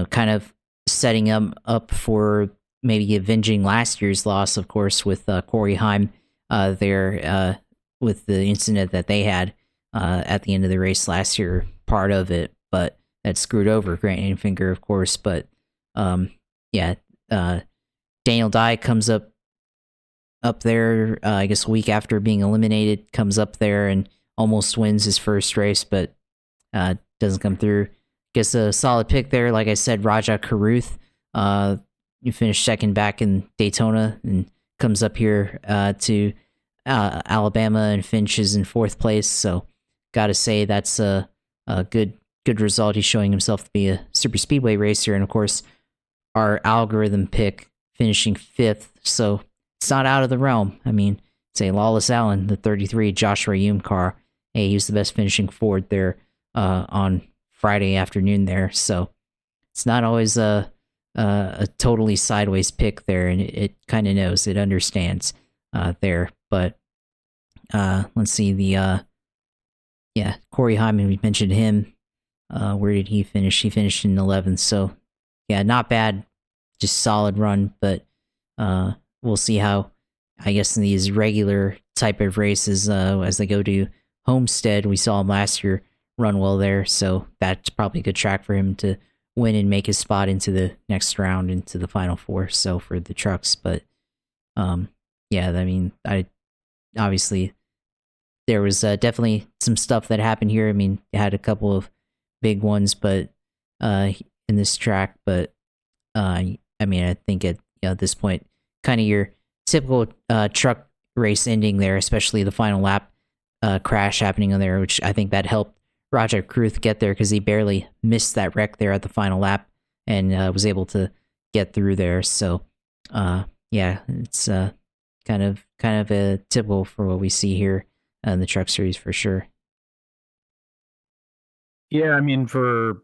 B: kind of setting him up for maybe avenging last year's loss, of course, with Corey Heim there with the incident that they had at the end of the race last year, part of it, but that screwed over Grant Enfinger, of course. But yeah, Daniel Dye comes up there, I guess a week after being eliminated, comes up there and almost wins his first race, but doesn't come through. Gets a solid pick there. Like I said, Raja Caruth, you finished second back in Daytona and comes up here to Alabama and finishes in fourth place. So, got to say that's a good result. He's showing himself to be a super speedway racer, and of course, our algorithm pick finishing fifth. So it's not out of the realm. I mean, say Lawless Allen, the 33 Joshua Hume car. Hey, he was the best finishing Ford there on Friday afternoon there. So it's not always a totally sideways pick there, and it kind of knows, it understands there. But let's see, Corey Hyman, we mentioned him. Where did he finish? He finished in 11th. So yeah, not bad, just solid run. But we'll see how, I guess, in these regular type of races as they go to Homestead, we saw him last year run well there, so that's probably a good track for him to win and make his spot into the next round, into the final four. So for the trucks, but yeah, I mean, I obviously there was definitely some stuff that happened here. I mean, it had a couple of big ones, but in this track, but I mean, I think at this point, kind of your typical truck race ending there, especially the final lap crash happening on there, which I think that helped Roger Kruth get there because he barely missed that wreck there at the final lap and was able to get through there. So yeah, it's kind of a typical for what we see here in the truck series for sure.
A: Yeah, I mean,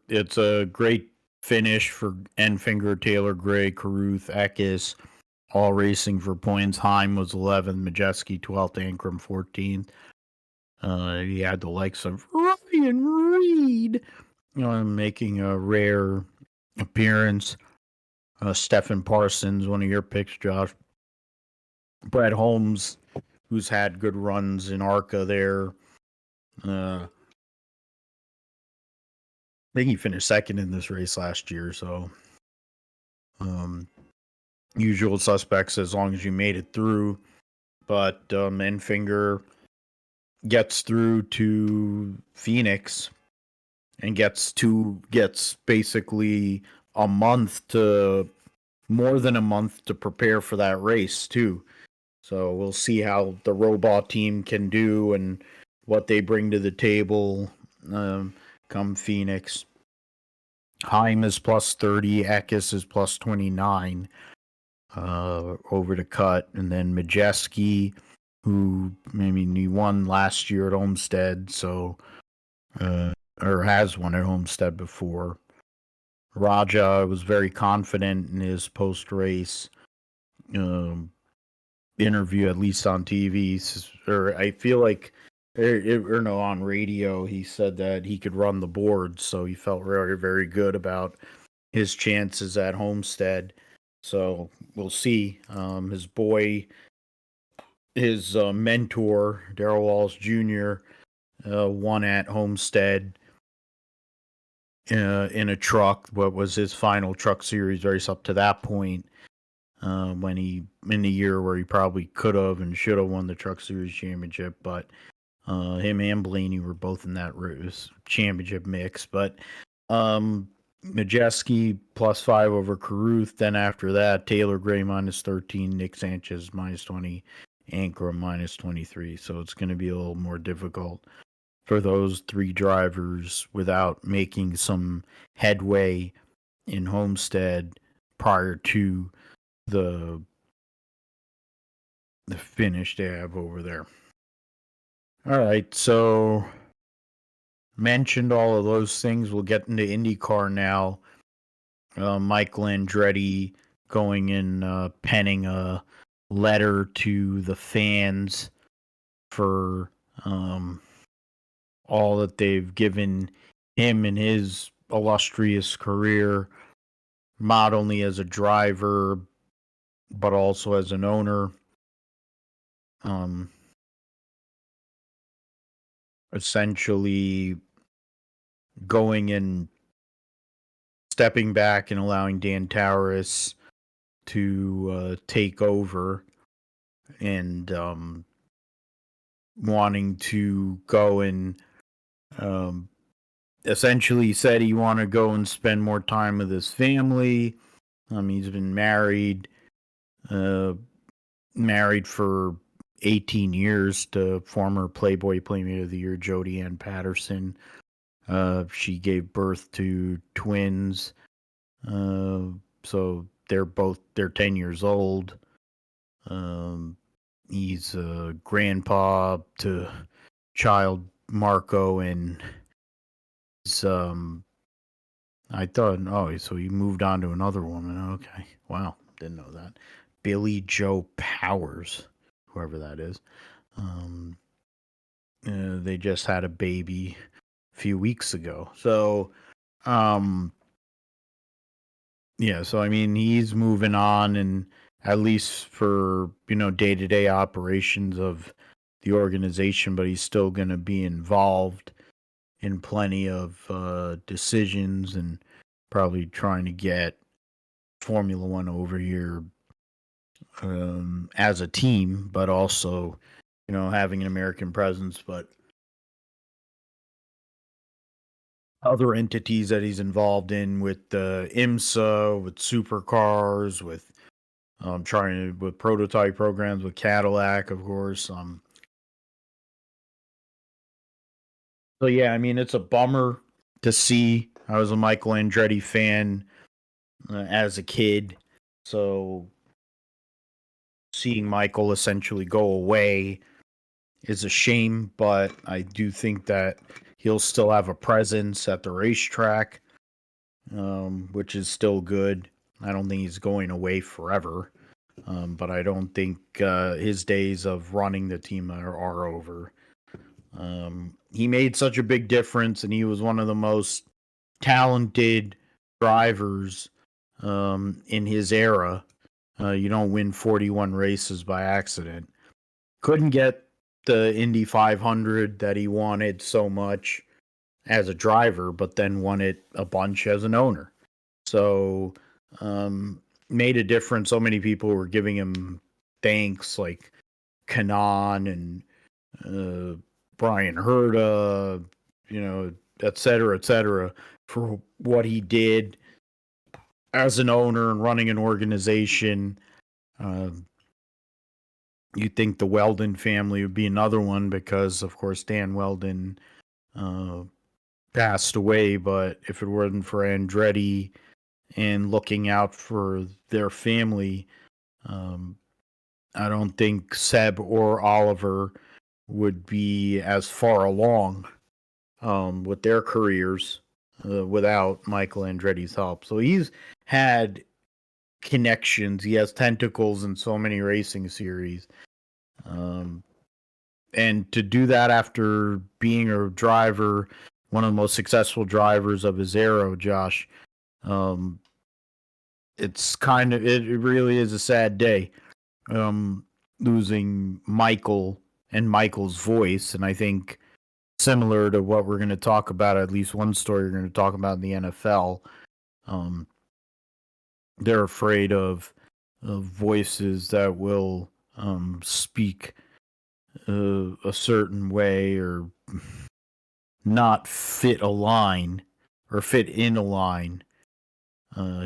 A: it's a great finish for Enfinger, Taylor Gray, Caruth, Eckes, all racing for points. Heim was 11th, Majeski 12th, Ankrum 14th. He had the likes of Ryan Reed making a rare appearance. Stephen Parsons, one of your picks, Josh. Brett Holmes, who's had good runs in ARCA there. I think he finished second in this race last year, so usual suspects as long as you made it through. But Enfinger gets through to Phoenix and gets basically more than a month to prepare for that race too. So we'll see how the robot team can do and what they bring to the table come Phoenix. Heim is plus 30, Eckes is plus 29 over the cut, and then Majeski, who, I mean, he won last year at Homestead, so or has won at Homestead before. Raja was very confident in his post-race interview, at least on TV, or I feel like, or no, on radio, he said that he could run the board, so he felt very, very good about his chances at Homestead. So we'll see. His mentor, Darrell Wallace Jr., won at Homestead in a truck. What was his final truck series race up to that point? When he, in the year where he probably could have and should have won the Truck Series championship, but him and Blaney were both in that championship mix. But Majeski plus 5 over Caruth. Then after that, Taylor Gray minus 13, Nick Sanchez minus 20, Ankrum minus 23. So it's going to be a little more difficult for those three drivers without making some headway in Homestead prior to the finish they have over there. All right, so mentioned all of those things. We'll get into IndyCar now. Mike Landretti going in, penning a letter to the fans for all that they've given him in his illustrious career, not only as a driver but also as an owner. Um, Essentially going and stepping back and allowing Dan Tauris to take over, and wanting to go and um, essentially said he wanted to go and spend more time with his family. He's been uh, married for 18 years to former Playboy Playmate of the Year Jodi Ann Patterson. She gave birth to twins, so they're 10 years old. He's a grandpa to child Marco, and he's, I thought, oh, so he moved on to another woman. Okay, wow, didn't know that. Billy Joe Powers, whoever that is. They just had a baby a few weeks ago. So, yeah, so I mean, he's moving on, and at least for, day-to-day operations of the organization, but he's still going to be involved in plenty of decisions, and probably trying to get Formula One over here as a team, but also, having an American presence, but other entities that he's involved in with IMSA, with supercars, with trying to, with prototype programs with Cadillac, of course. So yeah, I mean, it's a bummer to see. I was a Michael Andretti fan as a kid, so seeing Michael essentially go away is a shame. But I do think that he'll still have a presence at the racetrack, which is still good. I don't think he's going away forever, but I don't think his days of running the team are over. He made such a big difference, and he was one of the most talented drivers in his era. You don't win 41 races by accident. Couldn't get the Indy 500 that he wanted so much as a driver, but then won it a bunch as an owner. So, made a difference. So many people were giving him thanks, like Kanan and Brian Herta, et cetera, for what he did as an owner and running an organization. You'd think the Weldon family would be another one because, of course, Dan Weldon passed away. But if it wasn't for Andretti and looking out for their family, I don't think Seb or Oliver would be as far along with their careers without Michael Andretti's help. So he's had connections. He has tentacles in so many racing series. And to do that after being a driver, one of the most successful drivers of his era, Josh, it's it really is a sad day. Losing Michael and Michael's voice. And I think similar to what we're going to talk about, at least one story we're going to talk about in the NFL, they're afraid of voices that will speak a certain way or not fit a line or fit in a line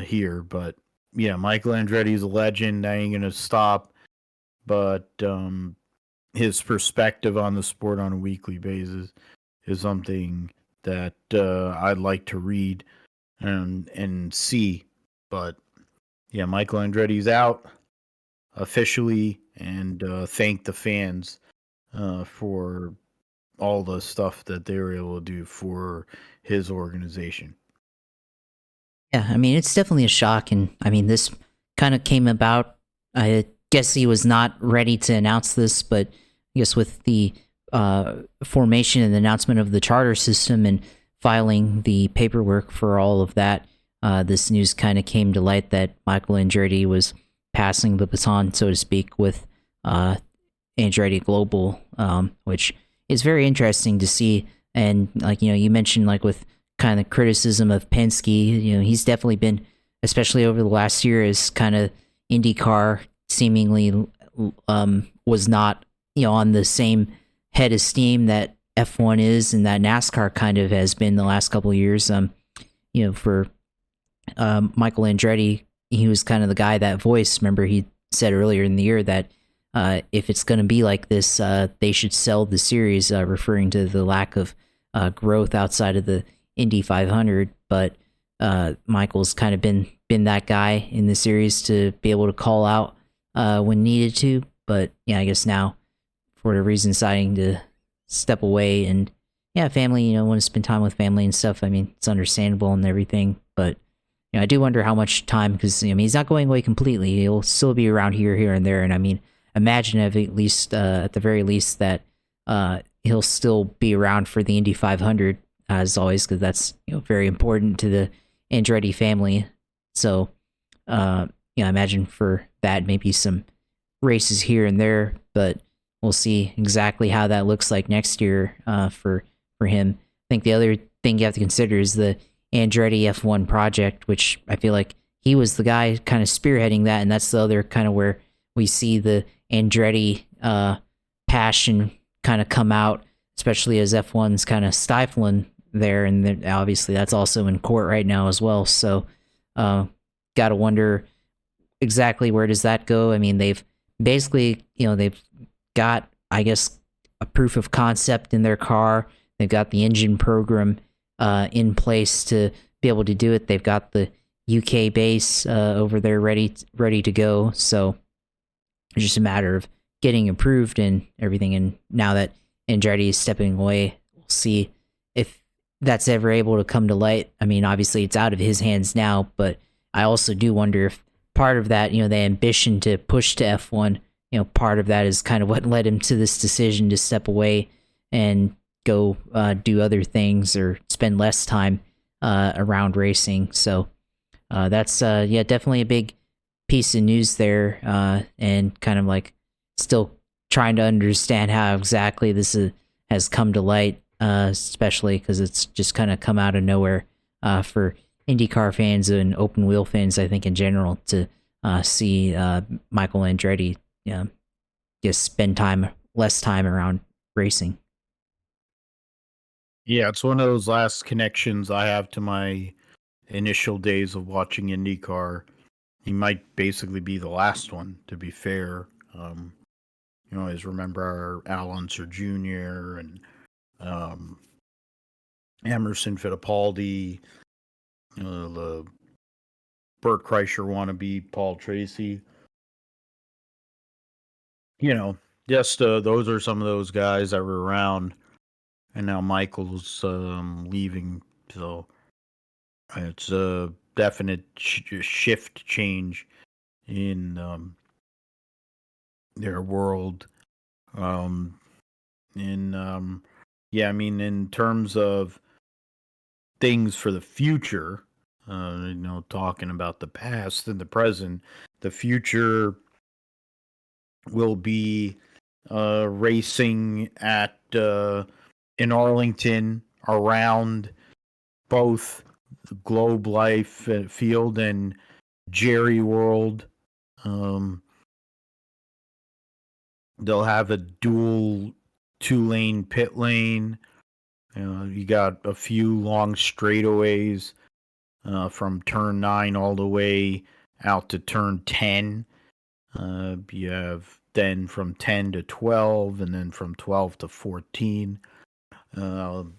A: here. But yeah, Michael Andretti is a legend. I ain't going to stop. But his perspective on the sport on a weekly basis is something that I'd like to read and see. But yeah, Michael Andretti's out officially, and thank the fans for all the stuff that they were able to do for his organization.
B: Yeah, I mean, it's definitely a shock. And I mean, this kind of came about. I guess he was not ready to announce this, but guess with the formation and announcement of the charter system and filing the paperwork for all of that, this news kind of came to light that Michael Andretti was passing the baton, so to speak, with Andretti Global, which is very interesting to see. And like you mentioned, like with kind of criticism of Penske, he's definitely been, especially over the last year, as kind of IndyCar seemingly was not on the same head of steam that F1 is, and that NASCAR kind of has been the last couple of years. For Michael Andretti, he was kind of the guy, that voice. Remember, he said earlier in the year that if it's going to be like this, they should sell the series, referring to the lack of growth outside of the Indy 500. But Michael's kind of been that guy in the series to be able to call out when needed to. But yeah, I guess now, for whatever reason, deciding to step away, and family, want to spend time with family and stuff. I mean, it's understandable and everything, but I do wonder how much time, because he's not going away completely. He'll still be around here and there. And I mean, imagine at the very least that he'll still be around for the Indy 500 as always, because that's very important to the Andretti family. So imagine for that, maybe some races here and there, but we'll see exactly how that looks like next year for him. I think the other thing you have to consider is the Andretti F1 project, which I feel like he was the guy kind of spearheading that, and that's the other kind of where we see the Andretti passion kind of come out, especially as F1's kind of stifling there, and obviously that's also in court right now as well. So got to wonder exactly where does that go. I mean, they've basically they've got, I guess, a proof of concept in their car. They've got the engine program in place to be able to do it. They've got the UK base over there ready to go. So it's just a matter of getting approved and everything. And now that Andretti is stepping away, we'll see if that's ever able to come to light. I mean, obviously it's out of his hands now, but I also do wonder if part of that, the ambition to push to F1, part of that is kind of what led him to this decision to step away and go do other things or spend less time around racing. So that's definitely a big piece of news there, and kind of like still trying to understand how exactly this has come to light, especially because it's just kind of come out of nowhere for IndyCar fans and open wheel fans, I think, in general, to see Michael Andretti just spend less time around racing.
A: Yeah, it's one of those last connections I have to my initial days of watching IndyCar. He might basically be the last one, to be fair. I always remember Al Unser Jr. and Emerson Fittipaldi, the Burt Kreischer wannabe Paul Tracy. Just those are some of those guys that were around, and now Michael's leaving, so it's a definite shift change in their world. I mean, in terms of things for the future, talking about the past and the present, the future will be racing at in Arlington around both the Globe Life Field and Jerry World. They'll have a dual 2-lane pit lane. You got a few long straightaways from turn 9 all the way out to turn 10. You have then from 10 to 12, and then from 12 to 14.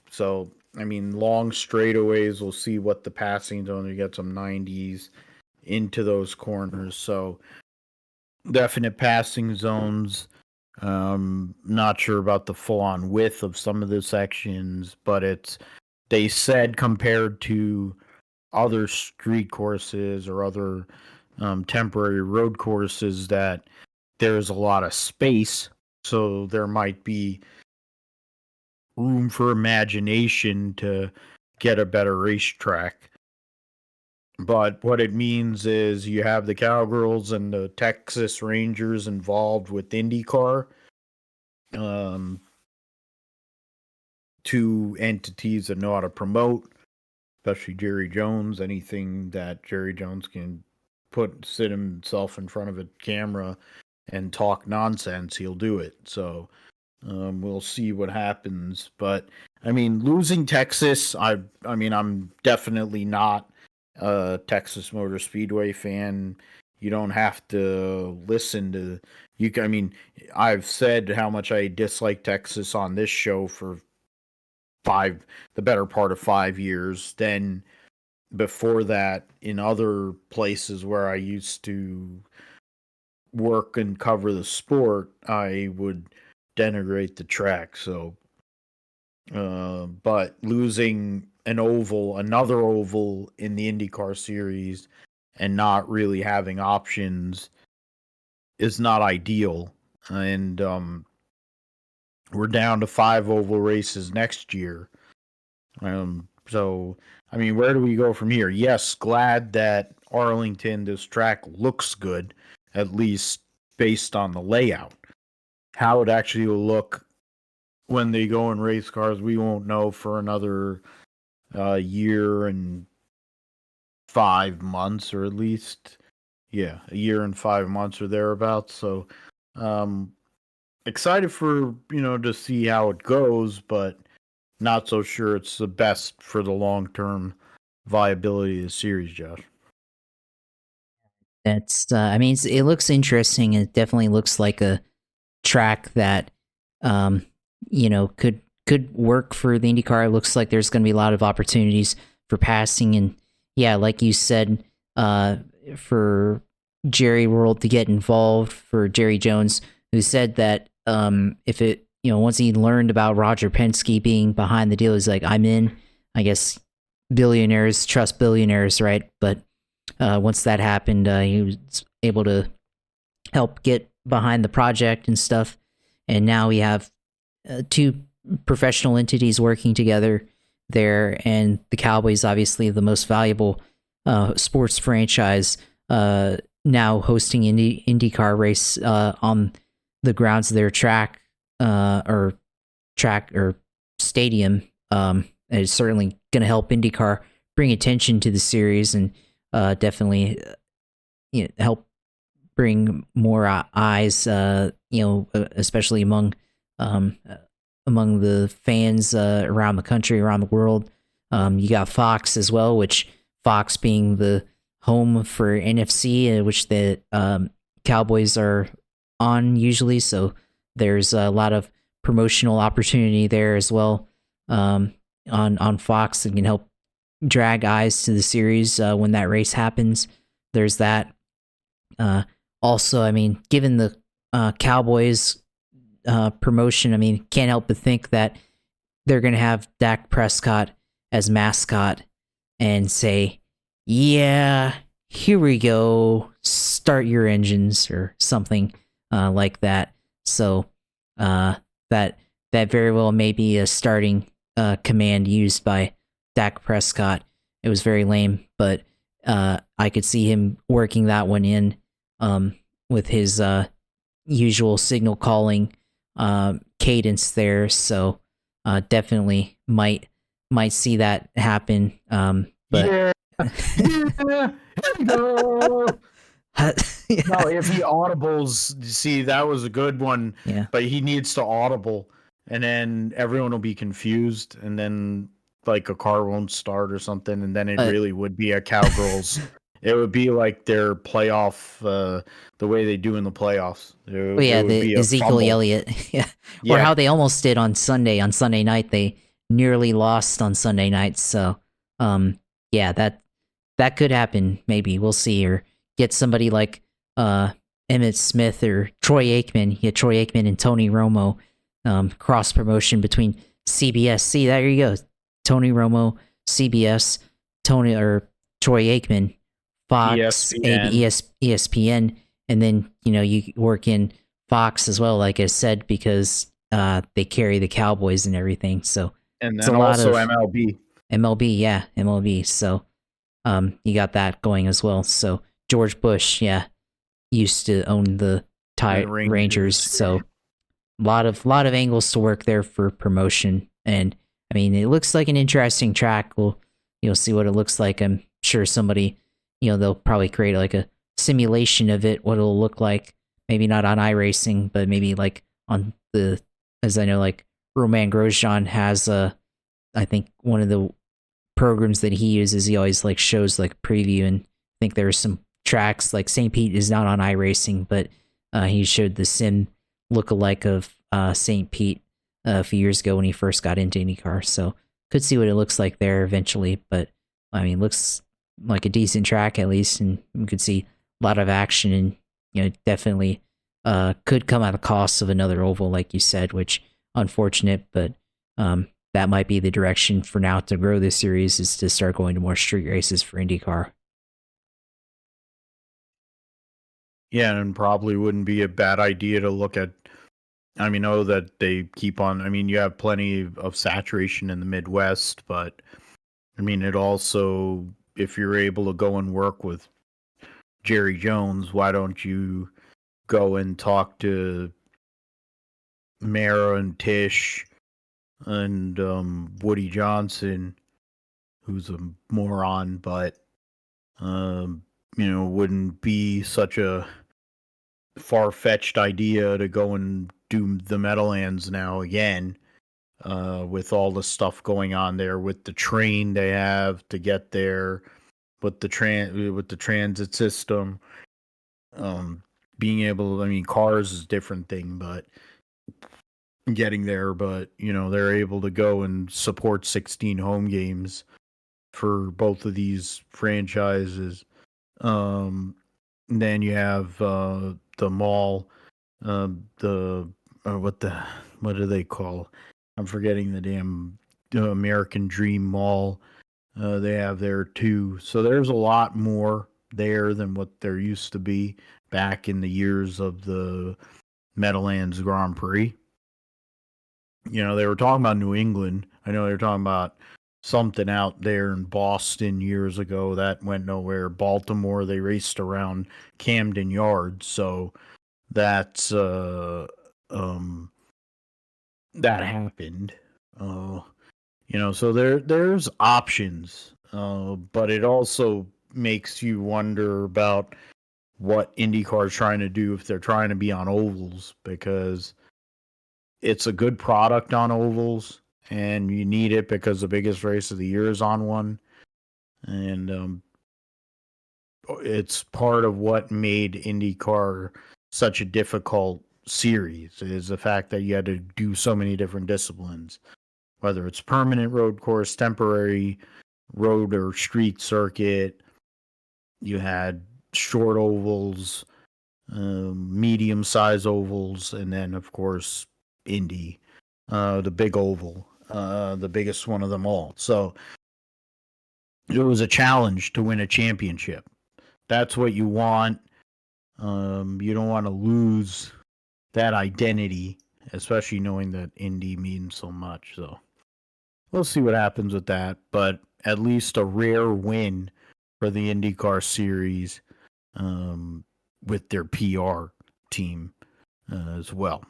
A: So, I mean, long straightaways, we'll see what the passing zone, you get some 90s into those corners. So, definite passing zones. Not sure about the full-on width of some of the sections, but they said compared to other street courses or other temporary road courses that there's a lot of space, so there might be room for imagination to get a better racetrack. But what it means is you have the Cowgirls and the Texas Rangers involved with IndyCar. Um, Two entities that know how to promote, especially Jerry Jones. Anything that Jerry Jones can sit himself in front of a camera and talk nonsense, he'll do it. So we'll see what happens. But I mean, losing Texas, I mean, I'm definitely not a Texas Motor Speedway fan. You don't have to listen to you. I mean, I've said how much I dislike Texas on this show for the better part of 5 years. Then before that, in other places where I used to work and cover the sport, I would denigrate the track. So, but losing another oval in the IndyCar series, and not really having options is not ideal. And we're down to 5 oval races next year. So, I mean, where do we go from here? Yes, glad that Arlington, this track looks good, at least based on the layout. How it actually will look when they go in race cars, we won't know for another year and 5 months, or at least, yeah, a year and 5 months or thereabouts. So, excited for, to see how it goes, but not so sure it's the best for the long term viability of the series, Josh.
B: That's, I mean, it looks interesting. It definitely looks like a track that, um, could work for the IndyCar. It looks like there's going to be a lot of opportunities for passing, and yeah, like you said, for Jerry World to get involved, for Jerry Jones, who said that if it, once he learned about Roger Penske being behind the deal, he's like, I'm in. I guess billionaires trust billionaires, right? But once that happened, he was able to help get behind the project and stuff. And now we have two professional entities working together there, and the Cowboys, obviously the most valuable sports franchise, now hosting IndyCar race on the grounds of their track or stadium. It's certainly going to help IndyCar bring attention to the series, and definitely help bring more eyes, especially among the fans around the country, around the world. You got Fox as well, which Fox being the home for NFC, which the Cowboys are on usually. So there's a lot of promotional opportunity there as well on Fox, and can help drag eyes to the series when that race happens. There's that. Also, I mean, given the Cowboys promotion, I mean, can't help but think that they're going to have Dak Prescott as mascot and say, yeah, here we go, start your engines, or something like that. So that very well may be a starting command used by Dak Prescott. It was very lame, but I could see him working that one in with his usual signal calling cadence there. So definitely might see that happen. But
A: yeah, here we go.
B: Yeah.
A: No, if he audibles, see, that was a good one.
B: Yeah.
A: But he needs to audible, and then everyone will be confused, and then like a car won't start or something, and then it really would be a Cowgirls. It would be like their playoff, the way they do in the playoffs.
B: The Ezekiel Elliott, yeah, or how they almost did on Sunday. On Sunday night, they nearly lost on Sunday night. So, yeah, that could happen. Maybe we'll see, or get somebody like Emmett Smith or Troy Aikman. Yeah, Troy Aikman and Tony Romo, cross promotion between CBS. See, there you go, Tony Romo, CBS, Troy Aikman, Fox,
A: ESPN.
B: ESPN, and then you work in Fox as well, like I said, because they carry the Cowboys and everything. So
A: And
B: it's a
A: then
B: lot
A: also
B: of
A: MLB.
B: MLB, yeah, MLB. So you got that going as well. So George Bush, yeah, used to own the
A: The
B: Rangers.
A: Rangers.
B: So lot of angles to work there for promotion. And I mean, it looks like an interesting track. You'll see what it looks like. I'm sure somebody, they'll probably create like a simulation of it, what it'll look like. Maybe not on iRacing, but maybe like on the, as I know, like Roman Grosjean has I think one of the programs that he uses, he always like shows like preview, and I think there's some tracks like St. Pete is not on iRacing, but he showed the sim lookalike of St. Pete a few years ago when he first got into IndyCar. So could see what it looks like there eventually, but I mean, looks like a decent track at least, and we could see a lot of action, and definitely could come at the cost of another oval, like you said, which unfortunate, but that might be the direction for now to grow this series, is to start going to more street races for IndyCar.
A: Yeah, and probably wouldn't be a bad idea to look at. I mean, know that they keep on. I mean, you have plenty of saturation in the Midwest, but I mean, it also, if you're able to go and work with Jerry Jones, why don't you go and talk to Mara and Tish and Woody Johnson, who's a moron, but um, wouldn't be such a far-fetched idea to go and do the Meadowlands now again, with all the stuff going on there, with the train they have to get there, with the transit system, um, being able. I mean, cars is a different thing, but getting there. But they're able to go and support 16 home games for both of these franchises. Um, then you have the mall, the what do they call? I'm forgetting the damn American Dream Mall. They have there too. So there's a lot more there than what there used to be back in the years of the Meadowlands Grand Prix. They were talking about New England. I know they were talking about something out there in Boston years ago that went nowhere. Baltimore, they raced around Camden Yards, so that's um that happened. Uh so there's options. But it also makes you wonder about what IndyCar is trying to do if they're trying to be on ovals, because it's a good product on ovals, and you need it because the biggest race of the year is on one, and it's part of what made IndyCar such a difficult series, is the fact that you had to do so many different disciplines, whether it's permanent road course, temporary road or street circuit. You had short ovals, medium size ovals, and then of course Indy, the big oval, the biggest one of them all. So it was a challenge to win a championship. That's what you want. You don't want to lose that identity, especially knowing that Indy means so much. So we'll see what happens with that. But at least a rare win for the IndyCar series, um, with their PR team as well.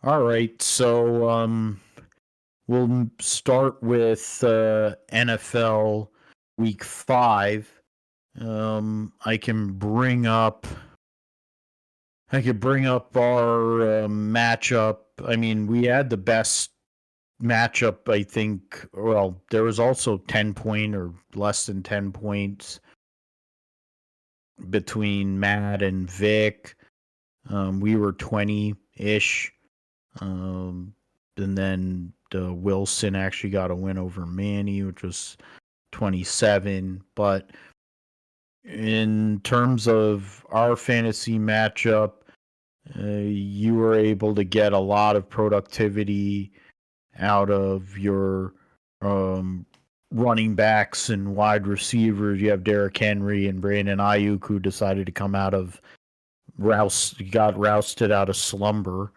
A: All right, so we'll start with NFL Week 5. I can bring up. I could bring up our matchup. I mean, we had the best matchup, I think. Well, there was also 10-point or less than 10 points between Matt and Vic. We were 20 ish. And then Wilson actually got a win over Manny, which was 27. But in terms of our fantasy matchup, you were able to get a lot of productivity out of your running backs and wide receivers. You have Derrick Henry and Brandon Ayuk, who decided to come out of got rousted out of slumber.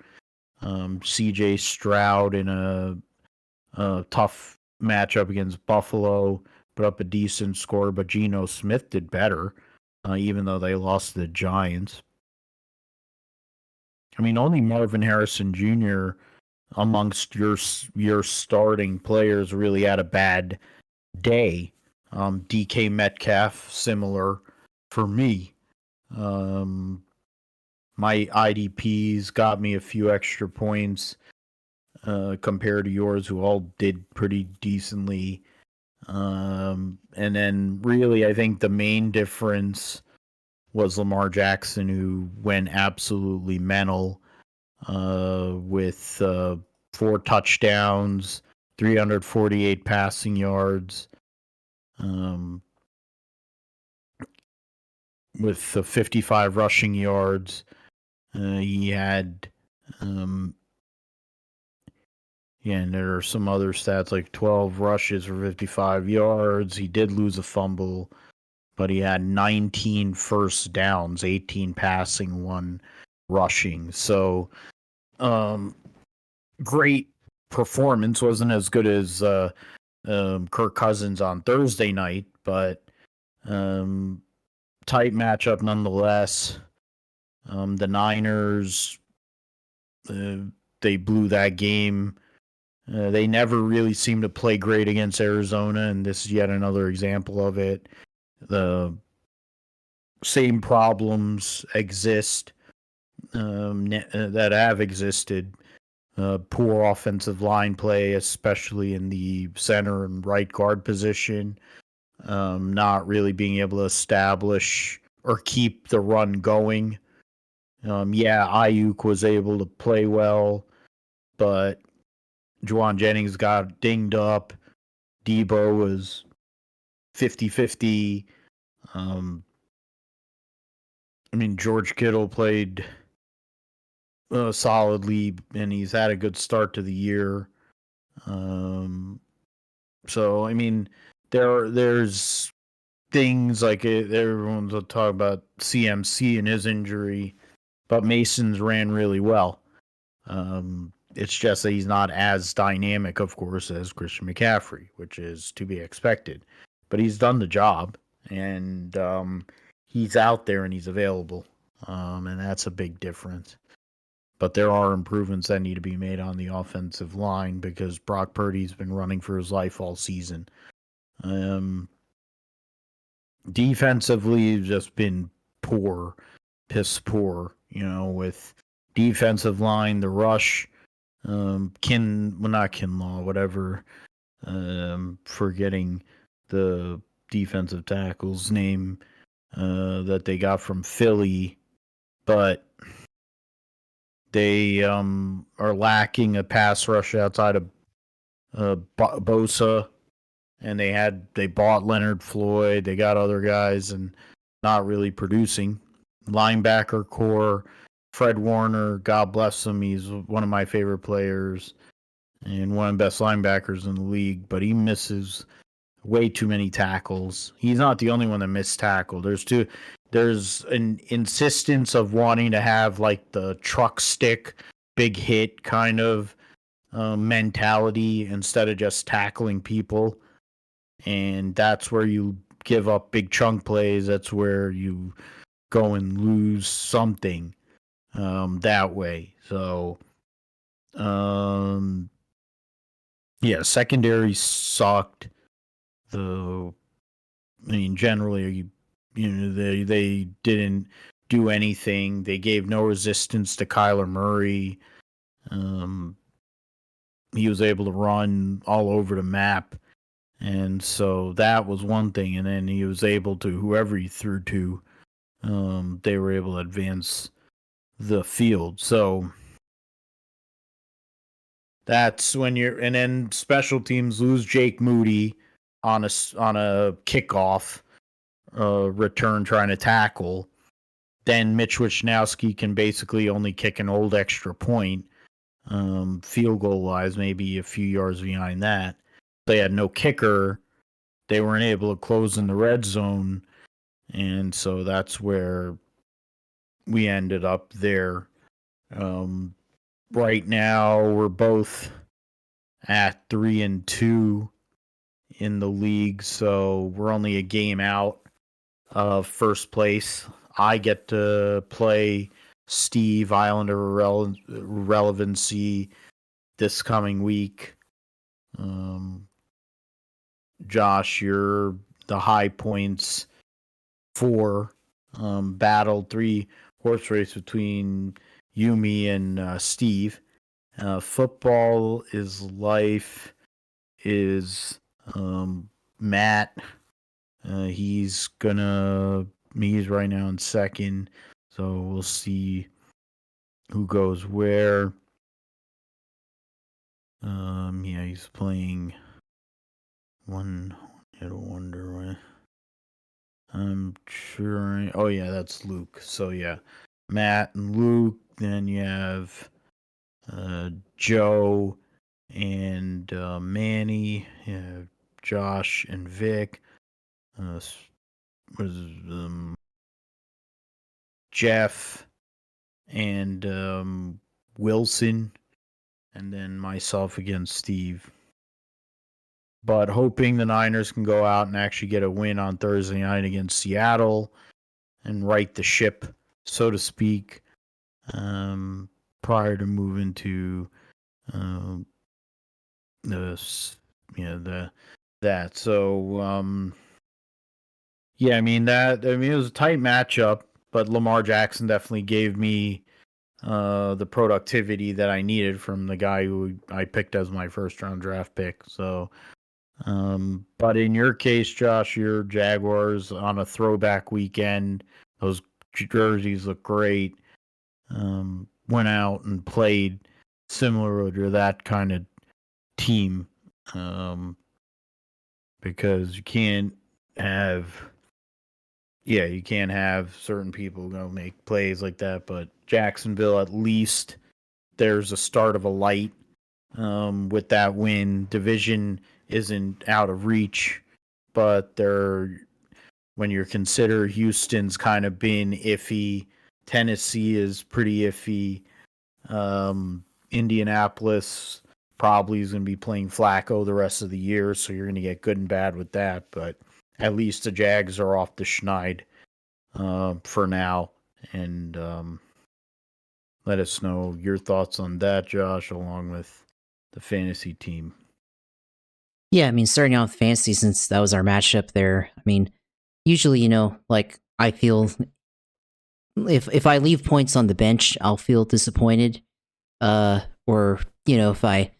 A: C.J. Stroud in a tough matchup against Buffalo put up a decent score, but Geno Smith did better, even though they lost to the Giants. I mean, only Marvin Harrison Jr. amongst your starting players really had a bad day. DK Metcalf, similar for me. Um, my IDPs got me a few extra points compared to yours, who all did pretty decently. And then really, I think the main difference was Lamar Jackson, who went absolutely mental with 4 touchdowns, 348 passing yards, um, with 55 rushing yards. He had, and there are some other stats like 12 rushes for 55 yards. He did lose a fumble, but he had 19 first downs, 18 passing, 1 rushing. So, great performance. Wasn't as good as Kirk Cousins on Thursday night, but tight matchup nonetheless. The Niners, they blew that game. They never really seemed to play great against Arizona, and this is yet another example of it. The same problems exist that have existed. Poor offensive line play, especially in the center and right guard position. Not really being able to establish or keep the run going. Ayuk was able to play well, but Juwan Jennings got dinged up. Debo was 50-50. I mean, George Kittle played solidly, and he's had a good start to the year. So, I mean, there's things like everyone's talking about CMC and his injury, but Mason's ran really well. It's just that he's not as dynamic, of course, as Christian McCaffrey, which is to be expected. But he's done the job, and he's out there and he's available, and that's a big difference. But there are improvements that need to be made on the offensive line because Brock Purdy's been running for his life all season. Defensively, just been poor, piss poor, with defensive line, the rush, not Kinlaw, whatever, forgetting the defensive tackle's name that they got from Philly, but they are lacking a pass rush outside of Bosa, and they bought Leonard Floyd, they got other guys, and not really producing. Linebacker core, Fred Warner, God bless him, he's one of my favorite players and one of the best linebackers in the league, but he misses way too many tackles. He's not the only one that missed tackle. There's an insistence of wanting to have like the truck stick, big hit kind of mentality instead of just tackling people. And that's where you give up big chunk plays. That's where you go and lose something that way. So, secondary sucked. Generally, they didn't do anything. They gave no resistance to Kyler Murray. He was able to run all over the map. And so that was one thing. And then he was able to, whoever he threw to, they were able to advance the field. So that's when and then special teams lose Jake Moody on a kickoff return trying to tackle. Then Mitch Wishnowsky can basically only kick an old extra point, field goal wise, maybe a few yards behind that. They had no kicker. They weren't able to close in the red zone. And so that's where we ended up there. Right now, we're both at 3-2 in the league, so we're only a game out of first place. I get to play Steve, Island of Relevancy, this coming week. Josh, you're the High Points 4 battle 3 horse race between you, me, and Steve. Football is life is Matt. He's right now in second, so we'll see who goes where. Yeah, he's playing one. I wonder where. I'm sure. Oh yeah, that's Luke. So yeah, Matt and Luke. Then you have Joe and Manny. Yeah, Josh and Vic. Was Jeff and Wilson, and then myself against Steve. But hoping the Niners can go out and actually get a win on Thursday night against Seattle and right the ship, so to speak, prior to moving to that. So yeah, I mean it was a tight matchup, but Lamar Jackson definitely gave me the productivity that I needed from the guy who I picked as my first round draft pick. So, but in your case, Josh, your Jaguars on a throwback weekend, those jerseys look great. Went out and played similar to that kind of team, because you can't have certain people go make plays like that. But Jacksonville, at least there's a start of a light with that win. Division isn't out of reach, but when you consider Houston's kind of been iffy, Tennessee is pretty iffy. Indianapolis probably is going to be playing Flacco the rest of the year, so you're going to get good and bad with that. But at least the Jags are off the schneid for now. And let us know your thoughts on that, Josh, along with the fantasy team.
B: Yeah, I mean, starting out with fantasy, since that was our matchup there, I mean, usually, like, I feel if I leave points on the bench, I'll feel disappointed. Or, if I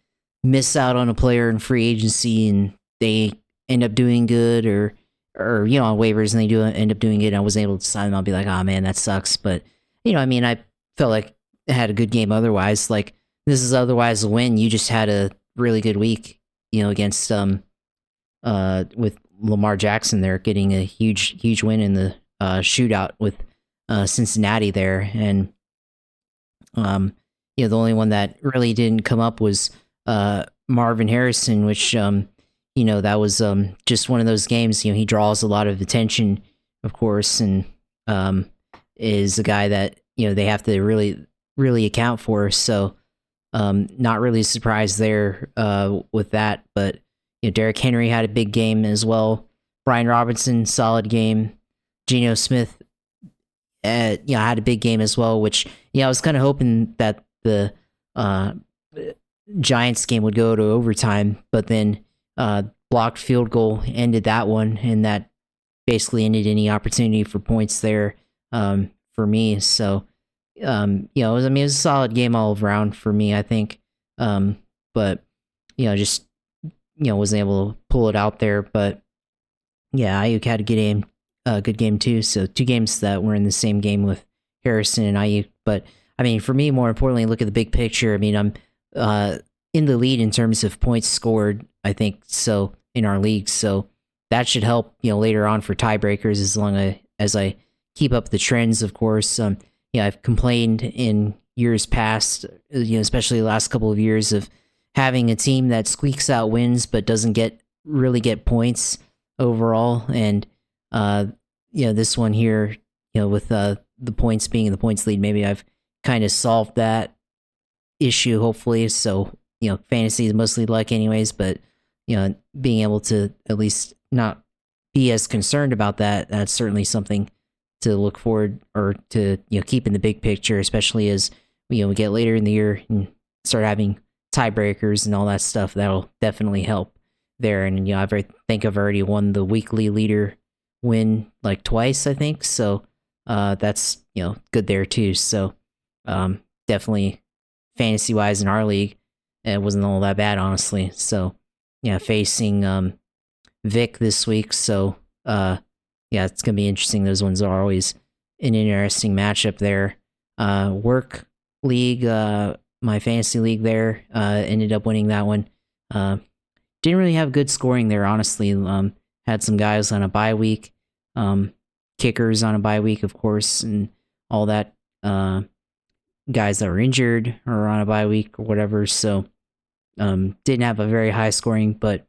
B: miss out on a player in free agency and they end up doing good, or on waivers and they do end up doing it, and I wasn't able to sign them, I'll be like, oh man, that sucks. But, I mean, I felt like I had a good game otherwise. Like, this is otherwise a win. You just had a really good week, against with Lamar Jackson there, getting a huge win in the shootout with Cincinnati there. And the only one that really didn't come up was Marvin Harrison, which that was just one of those games. He draws a lot of attention, of course, and is a guy that they have to really account for. So not really surprised there with that. But Derrick Henry had a big game as well. Brian Robinson, solid game. Geno Smith, had a big game as well. Which I was kind of hoping that the Giants game would go to overtime, but then blocked field goal ended that one, and that basically ended any opportunity for points there for me. So it was a solid game all around for me, I think. But just wasn't able to pull it out there. But yeah, Ayuk had a good game too. So 2 games that were in the same game with Harrison and Ayuk. But I mean, for me, more importantly, look at the big picture. I mean, I'm in the lead in terms of points scored, I think, so in our league. So that should help, later on for tiebreakers, as long as I keep up the trends, of course. I've complained in years past, especially the last couple of years, of having a team that squeaks out wins but doesn't really get points overall. And this one here, with the points being in the points lead, maybe I've kind of solved that issue, hopefully. So, fantasy is mostly luck anyways, but, being able to at least not be as concerned about that, that's certainly something to look forward or to, keep in the big picture, especially as, we get later in the year and start having tiebreakers and all that stuff. That'll definitely help there. And, I think I've already won the weekly leader win like twice, I think. So, that's, good there too. So, definitely fantasy wise in our league, it wasn't all that bad, honestly. So, facing Vic this week. So, it's gonna be interesting. Those ones are always an interesting matchup there. Work league, my fantasy league there, ended up winning that one. Didn't really have good scoring there, honestly. Had some guys on a bye week, kickers on a bye week, of course, and all that. Guys that were injured or on a bye week or whatever. So, didn't have a very high scoring, but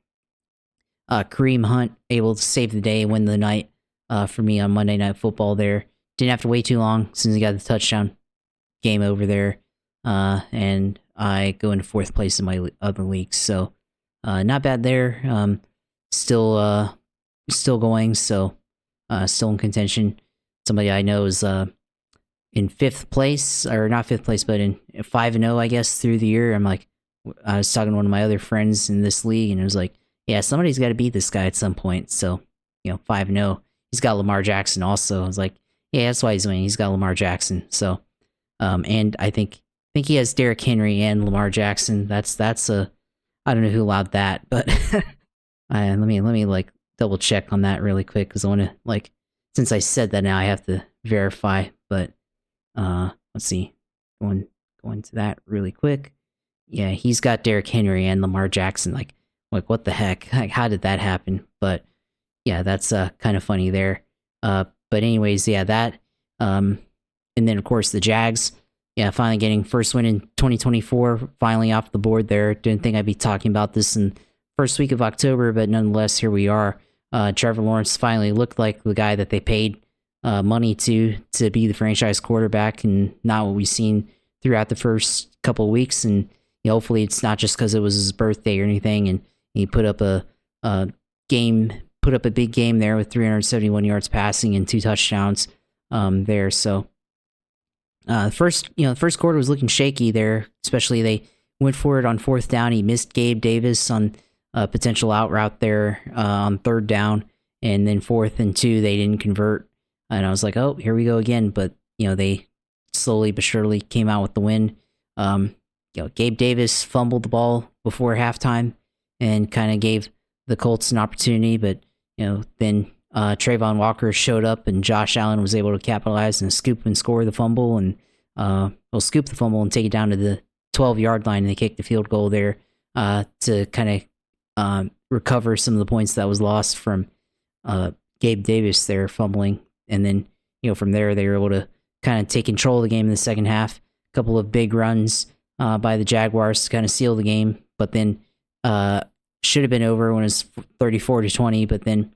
B: Kareem Hunt able to save the day, win the night for me on Monday Night Football there. Didn't have to wait too long since he got the touchdown. Game over there. And I go into 4th place in my other leagues. So, not bad there. Still going, so still in contention. Somebody I know is in 5th place, or not 5th place, but in 5-0, I guess, through the year. I'm like, I was talking to one of my other friends in this league, and it was like, yeah, somebody's got to beat this guy at some point. So, 5-0. He's got Lamar Jackson also. I was like, yeah, that's why he's winning. He's got Lamar Jackson. So, and I think he has Derrick Henry and Lamar Jackson. That's a, I don't know who allowed that, but let me like double check on that really quick, because I want to, like, since I said that now, I have to verify. But let's see, going to that really quick. Yeah, he's got Derrick Henry and Lamar Jackson. Like what the heck? Like, how did that happen? But yeah, that's kind of funny there. But anyways, yeah, that. And then of course the Jags. Yeah, finally getting first win in 2024. Finally off the board there. Didn't think I'd be talking about this in first week of October, but nonetheless, here we are. Trevor Lawrence finally looked like the guy that they paid money to be the franchise quarterback, and not what we've seen throughout the first couple of weeks. And hopefully it's not just because it was his birthday or anything, and he put up a big game there with 371 yards passing and 2 touchdowns there. So the first quarter was looking shaky there, especially they went for it on 4th down. He missed Gabe Davis on a potential out route there on 3rd down, and then 4th and 2 they didn't convert. And I was like, oh, here we go again. But they slowly but surely came out with the win. Gabe Davis fumbled the ball before halftime and kind of gave the Colts an opportunity, but then Trayvon Walker showed up, and Josh Allen was able to capitalize and scoop and score the fumble, and scoop the fumble and take it down to the 12-yard line, and they kicked the field goal there to kind of recover some of the points that was lost from Gabe Davis there fumbling. And then from there they were able to kind of take control of the game in the second half. A couple of big runs by the Jaguars to kind of seal the game, but then should have been over when it was 34-20, but then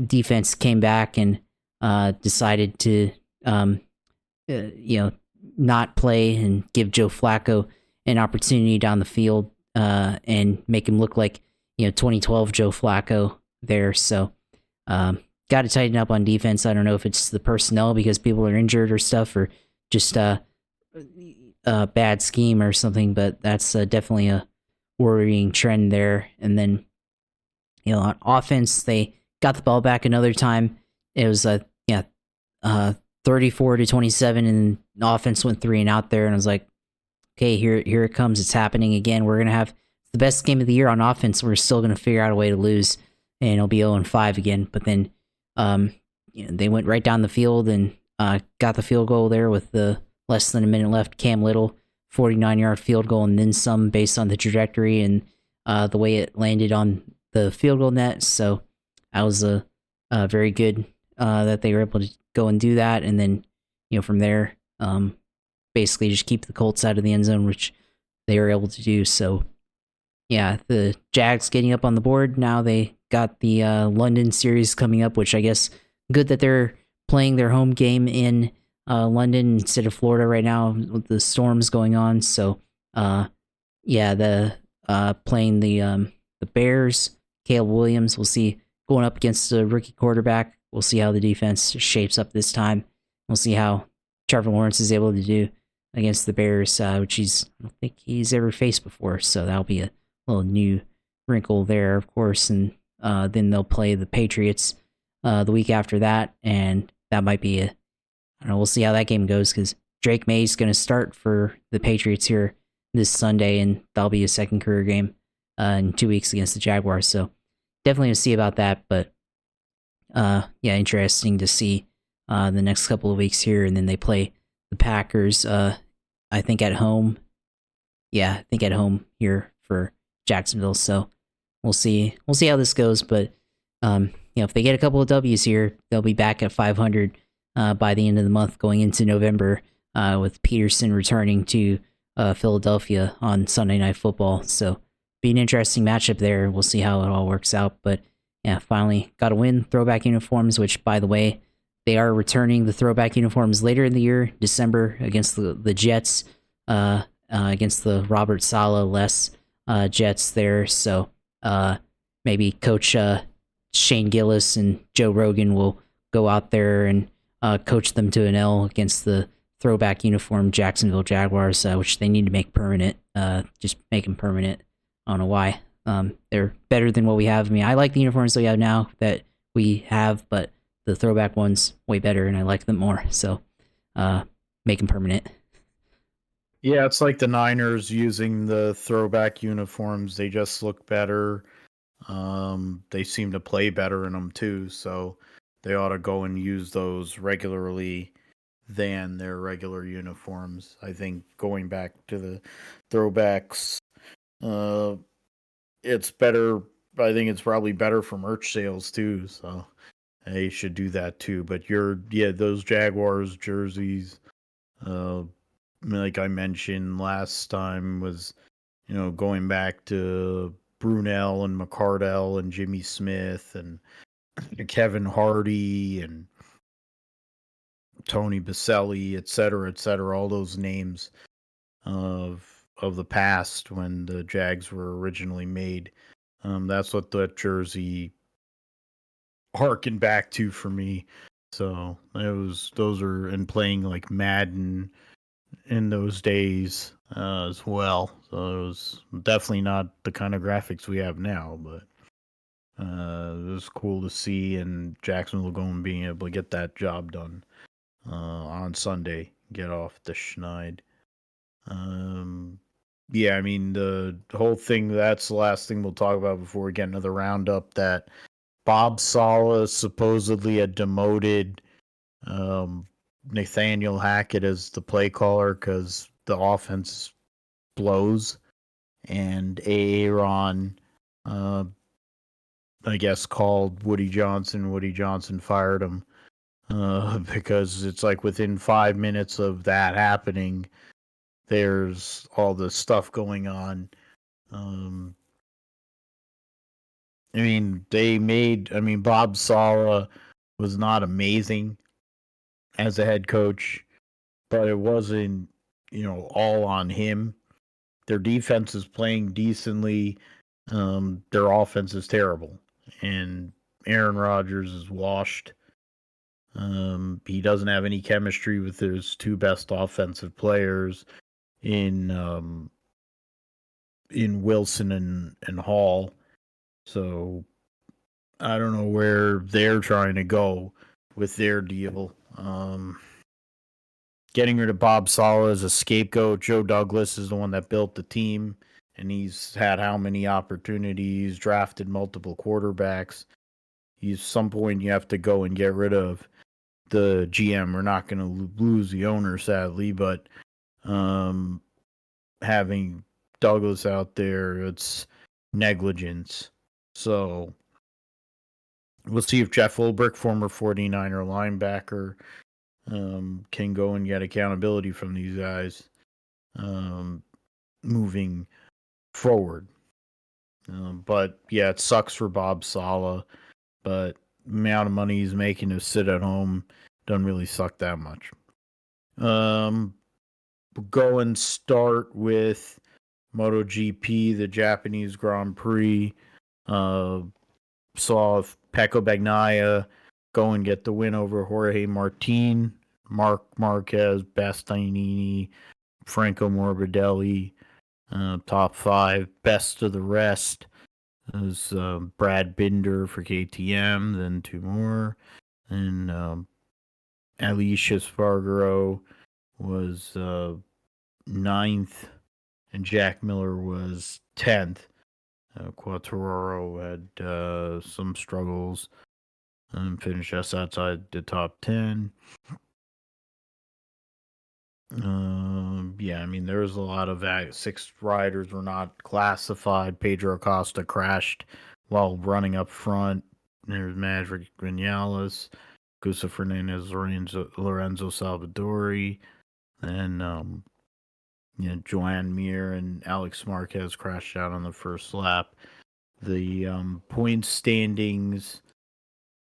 B: defense came back and decided to not play and give Joe Flacco an opportunity down the field and make him look like 2012 Joe Flacco there. So got to tighten up on defense. I don't know if it's the personnel because people are injured or stuff, or just a bad scheme or something, but that's definitely a worrying trend there. And then on offense, they got the ball back another time. It was 34-27, and the offense went 3 and out there. And I was like, okay, here it comes. It's happening again. We're gonna have the best game of the year on offense. We're still gonna figure out a way to lose, and it'll be 0-5 again. But then, they went right down the field and got the field goal there with the less than a minute left. Cam Little, 49-yard field goal, and then some based on the trajectory and the way it landed on the field goal net. So that was a very good that they were able to go and do that. And then, from there, basically just keep the Colts out of the end zone, which they were able to do. So, yeah, the Jags getting up on the board. Now they got the London series coming up, which I guess good that they're playing their home game in London instead of Florida right now with the storms going on. So, yeah, the playing the Bears, Caleb Williams. We'll see going up against a rookie quarterback. We'll see how the defense shapes up this time. We'll see how Trevor Lawrence is able to do against the Bears, which I don't think he's ever faced before. So that'll be a little new wrinkle there, of course. And then they'll play the Patriots the week after that, and that might be I don't know. We'll see how that game goes because Drake May's going to start for the Patriots here this Sunday, and that'll be his second career game in 2 weeks against the Jaguars. So definitely going to see about that. But yeah, interesting to see the next couple of weeks here, and then they play the Packers. I think at home. Yeah, I think at home here for Jacksonville. So we'll see. We'll see how this goes. But if they get a couple of W's here, they'll be back at 500 by the end of the month, going into November, with Peterson returning to Philadelphia on Sunday Night Football. So be an interesting matchup there. We'll see how it all works out. But yeah, finally got to win throwback uniforms, which, by the way, they are returning the throwback uniforms later in the year, December, against the Jets, against the Robert Saleh-less Jets there. So maybe Coach Shane Gillis and Joe Rogan will go out there and coach them to an L against the throwback uniform Jacksonville Jaguars, which they need to make permanent. Just make them permanent. I don't know why. They're better than what we have. I mean, I like the uniforms that we have now that we have, but the throwback one's way better, and I like them more. So make them permanent.
A: Yeah, it's like the Niners using the throwback uniforms. They just look better. They seem to play better in them too, so they ought to go and use those regularly than their regular uniforms. I think going back to the throwbacks, it's better. I think it's probably better for merch sales too, so they should do that too. But those Jaguars jerseys, like I mentioned last time, was going back to Brunell and McCardell and Jimmy Smith and Kevin Hardy and Tony Baselli, et cetera, all those names of the past when the Jags were originally made. That's what that jersey harkened back to for me. So those are in playing like Madden in those days as well. So it was definitely not the kind of graphics we have now, but it was cool to see, and Jacksonville going being able to get that job done on Sunday, get off the schneid. Yeah, I mean the whole thing. That's the last thing we'll talk about before we get into the roundup. That Bob Saleh supposedly had demoted Nathaniel Hackett as the play caller because the offense blows, and Aaron, I guess, called Woody Johnson. Woody Johnson fired him because it's like within 5 minutes of that happening, there's all this stuff going on. Bob Saleh was not amazing as a head coach, but it wasn't, all on him. Their defense is playing decently. Their offense is terrible. And Aaron Rodgers is washed. He doesn't have any chemistry with his two best offensive players in Wilson and Hall. So I don't know where they're trying to go with their deal. Getting rid of Bob Saleh as a scapegoat. Joe Douglas is the one that built the team, and he's had how many opportunities, drafted multiple quarterbacks. Some point you have to go and get rid of the GM. We're not going to lose the owner, sadly, but having Douglas out there, it's negligence. So we'll see if Jeff Ulbrich, former 49er linebacker, can go and get accountability from these guys moving forward. But yeah, it sucks for Bob Saleh, but the amount of money he's making to sit at home doesn't really suck that much. We'll go and start with MotoGP, the Japanese Grand Prix. Saw Pecco Bagnaia go and get the win over Jorge Martin, Mark Marquez, Bastianini, Franco Morbidelli. Top 5. Best of the rest is Brad Binder for KTM, then 2 more. And Alicia Spargaro was 9th, and Jack Miller was 10th. Quattararo had some struggles and finished just outside the top 10. Yeah, I mean, there was a lot of 6 riders were not classified. Pedro Acosta crashed while running up front. There's Maverick Vinales, Gustav Fernandez, Lorenzo Salvadori, and Joan Mir and Alex Marquez crashed out on the first lap. The point standings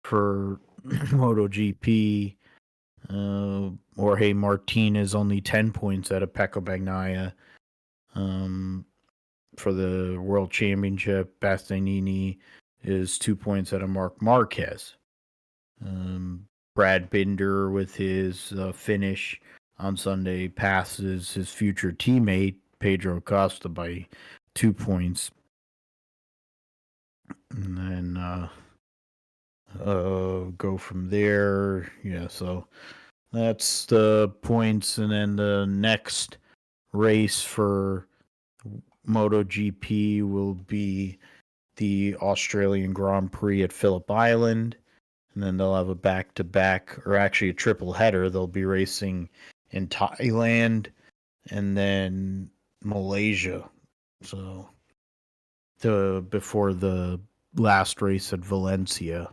A: for MotoGP. Jorge Martin is only 10 points out of Pecco Bagnaia. For the World Championship, Bastianini is 2 points out of Marc Marquez. Brad Binder, with his finish on Sunday, passes his future teammate, Pedro Acosta, by 2 points. And then go from there. Yeah, so that's the points. And then the next race for MotoGP will be the Australian Grand Prix at Phillip Island. And then they'll have a back-to-back, or actually a triple header. They'll be racing in Thailand and then Malaysia. So before the last race at Valencia.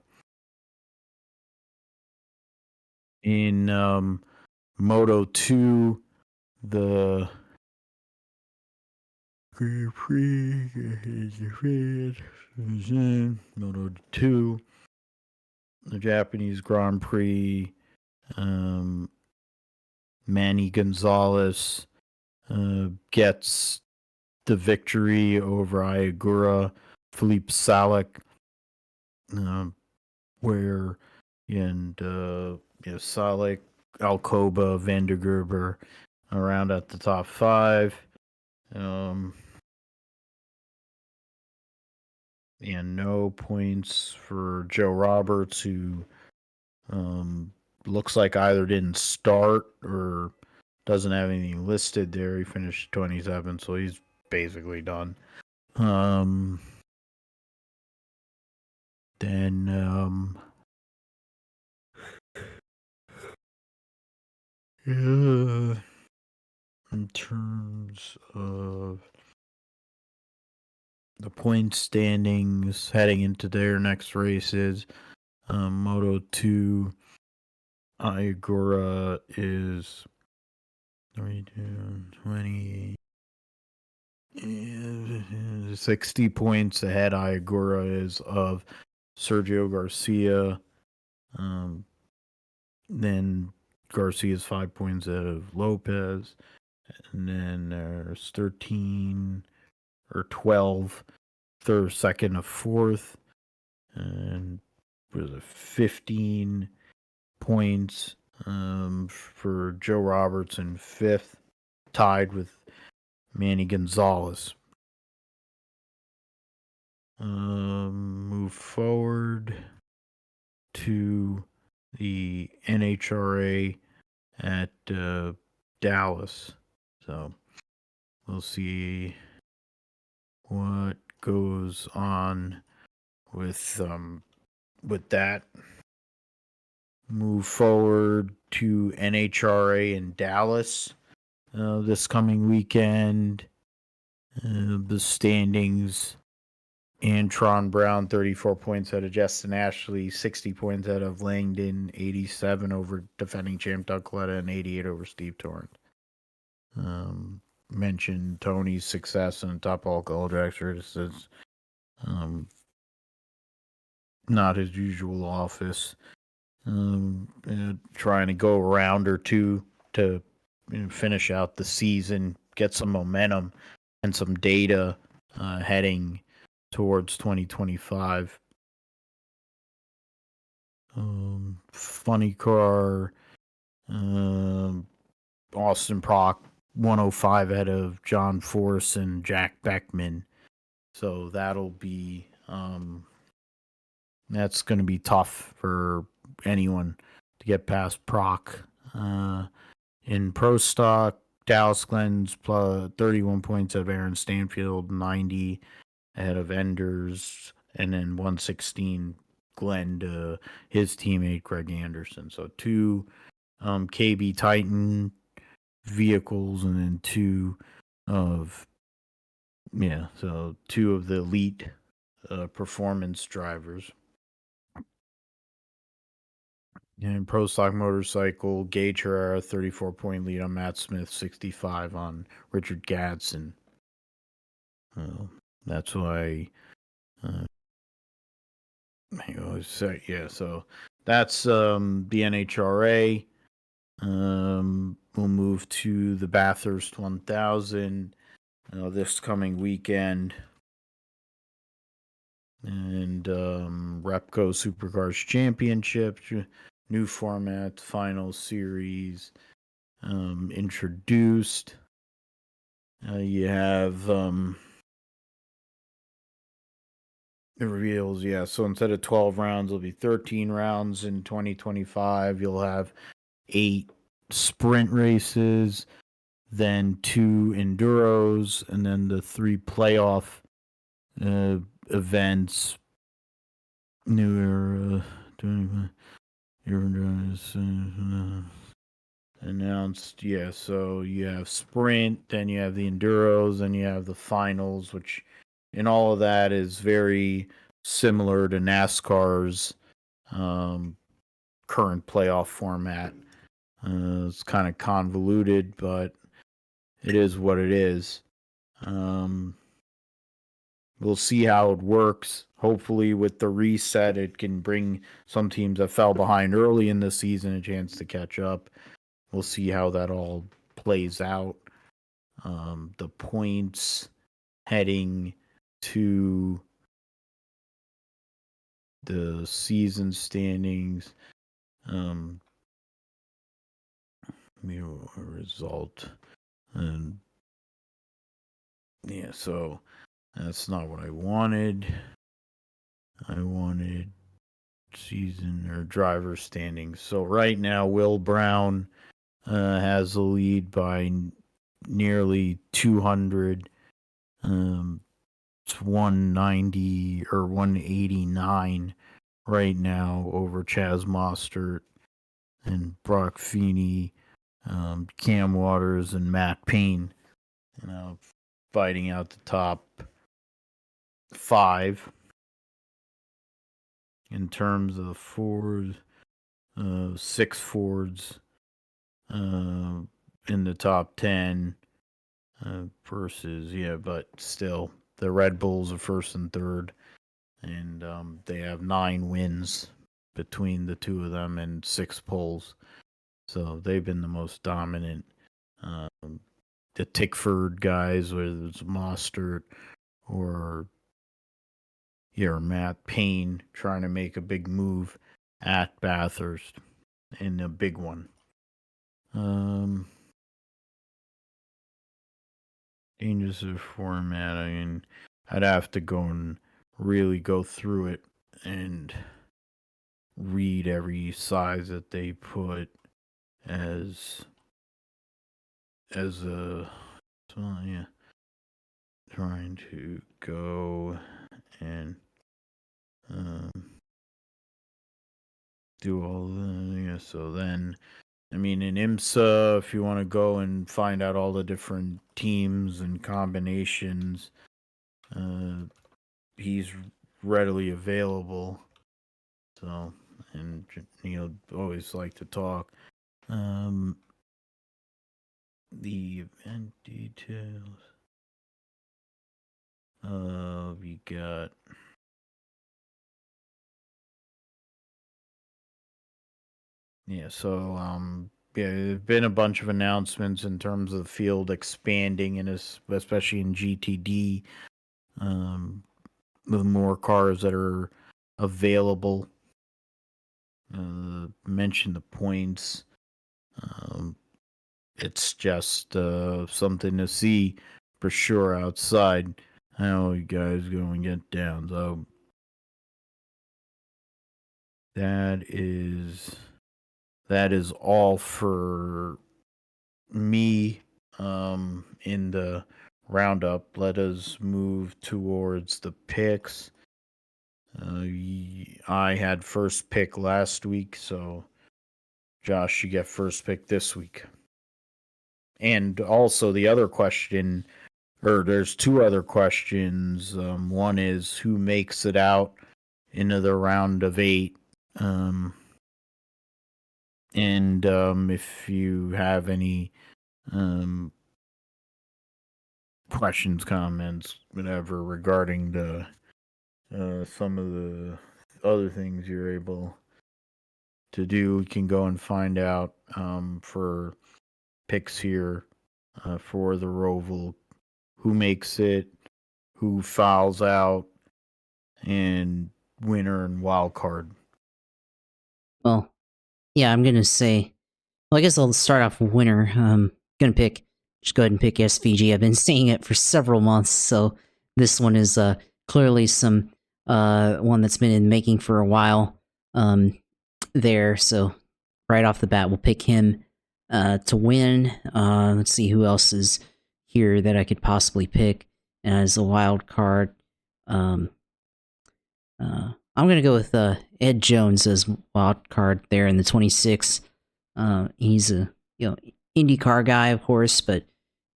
A: In Moto 2, the Grand Prix, Moto 2, the Japanese Grand Prix, Manny Gonzalez gets the victory over Ayagura, Philippe Salek, where Salek, Alcoba, Van der Gerber around at the top 5. And no points for Joe Roberts, who looks like either didn't start or doesn't have anything listed there. He finished 27, so he's basically done. Then in terms of the point standings heading into their next races, Moto 2, Ayagura is 20, 60 points ahead. Ayagura is of Sergio Garcia. Then Garcia's 5 points ahead of Lopez. And then there's 13 or 12, third, second, of fourth. And was it 15 points for Joe Roberts in 5th, tied with Manny Gonzalez. Move forward to the NHRA at Dallas. So we'll see what goes on with that. Move forward to NHRA in Dallas this coming weekend. The standings: Antron Brown, 34 points out of Justin Ashley, 60 points out of Langdon, 87 over defending champ Doug Coletta, and 88 over Steve Torrent. Mentioned Tony's success in top alcohol dragsters. It's not his usual office. trying to go a round or two to finish out the season, get some momentum and some data heading towards 2025. Funny car, um, Austin Prock 105 ahead of John Force and Jack Beckman. So that's going to be tough for anyone to get past Proc. In Pro Stock, Dallas Glenn's plus 31 points of Aaron Stanfield, 90 ahead of Enders, and then 116 Glenn to his teammate Greg Anderson. So two KB Titan vehicles, and then two of the elite performance drivers. And Pro Stock Motorcycle, Gage Herrera, 34-point lead on Matt Smith, 65 on Richard Gadsden. That's why I always say, so that's the NHRA. We'll move to the Bathurst 1000 this coming weekend. And Repco Supercars Championship, new format, final series introduced. You have it reveals, so instead of 12 rounds, it'll be 13 rounds in 2025. You'll have 8 sprint races, then 2 enduros, and then the 3 playoff events. Newer announced, so you have sprint, then you have the enduros, then you have the finals, which in all of that is very similar to NASCAR's current playoff format. It's kind of convoluted, but it is what it is. We'll see how it works. Hopefully, with the reset, it can bring some teams that fell behind early in the season a chance to catch up. We'll see how that all plays out. The points heading to the season standings. Result. And so that's not what I wanted. I wanted season or driver standings. So right now, Will Brown has the lead by nearly 200. It's 190 or 189 right now over Chaz Mostert and Brock Feeney, Cam Waters, and Matt Payne. Fighting out the top 5 in terms of Fords. 6 Fords in the top 10 versus, but still, the Red Bulls are first and third, and they have 9 wins between the two of them and 6 poles. So they've been the most dominant. The Tickford guys, whether it's Mostert or Matt Payne, trying to make a big move at Bathurst, and a big one. Changes of format. I mean, I'd have to go and really go through it and read every size that they put as a trying to go and do all the so then I mean, in IMSA, if you want to go and find out all the different teams and combinations, he's readily available. So, and he'll always like to talk. The event details. We got Yeah, so yeah, there's been a bunch of announcements in terms of the field expanding, and especially in GTD, um, with more cars that are available. Mention the points. Um, it's just something to see for sure outside. How you guys going to get down? So that is that is all for me in the roundup. Let us move towards the picks. I had first pick last week, so Josh, you get first pick this week. And also the other question, or there's two other questions. One is who makes it out into the round of 8. Um, and if you have any um, questions, comments, whatever regarding the some of the other things you're able to do, you can go and find out for picks here for the Roval, who makes it, who fouls out, and winner and wild card.
B: Well, yeah, I'm gonna say. Well, I guess I'll start off with winner. Gonna pick. Just go ahead and pick SVG. I've been saying it for several months, so this one is clearly some one that's been in the making for a while. There, so right off the bat, we'll pick him to win. Let's see who else is here that I could possibly pick as a wild card. Um, I'm gonna go with Ed Jones as wild card there in the 26. He's a IndyCar guy, of course, but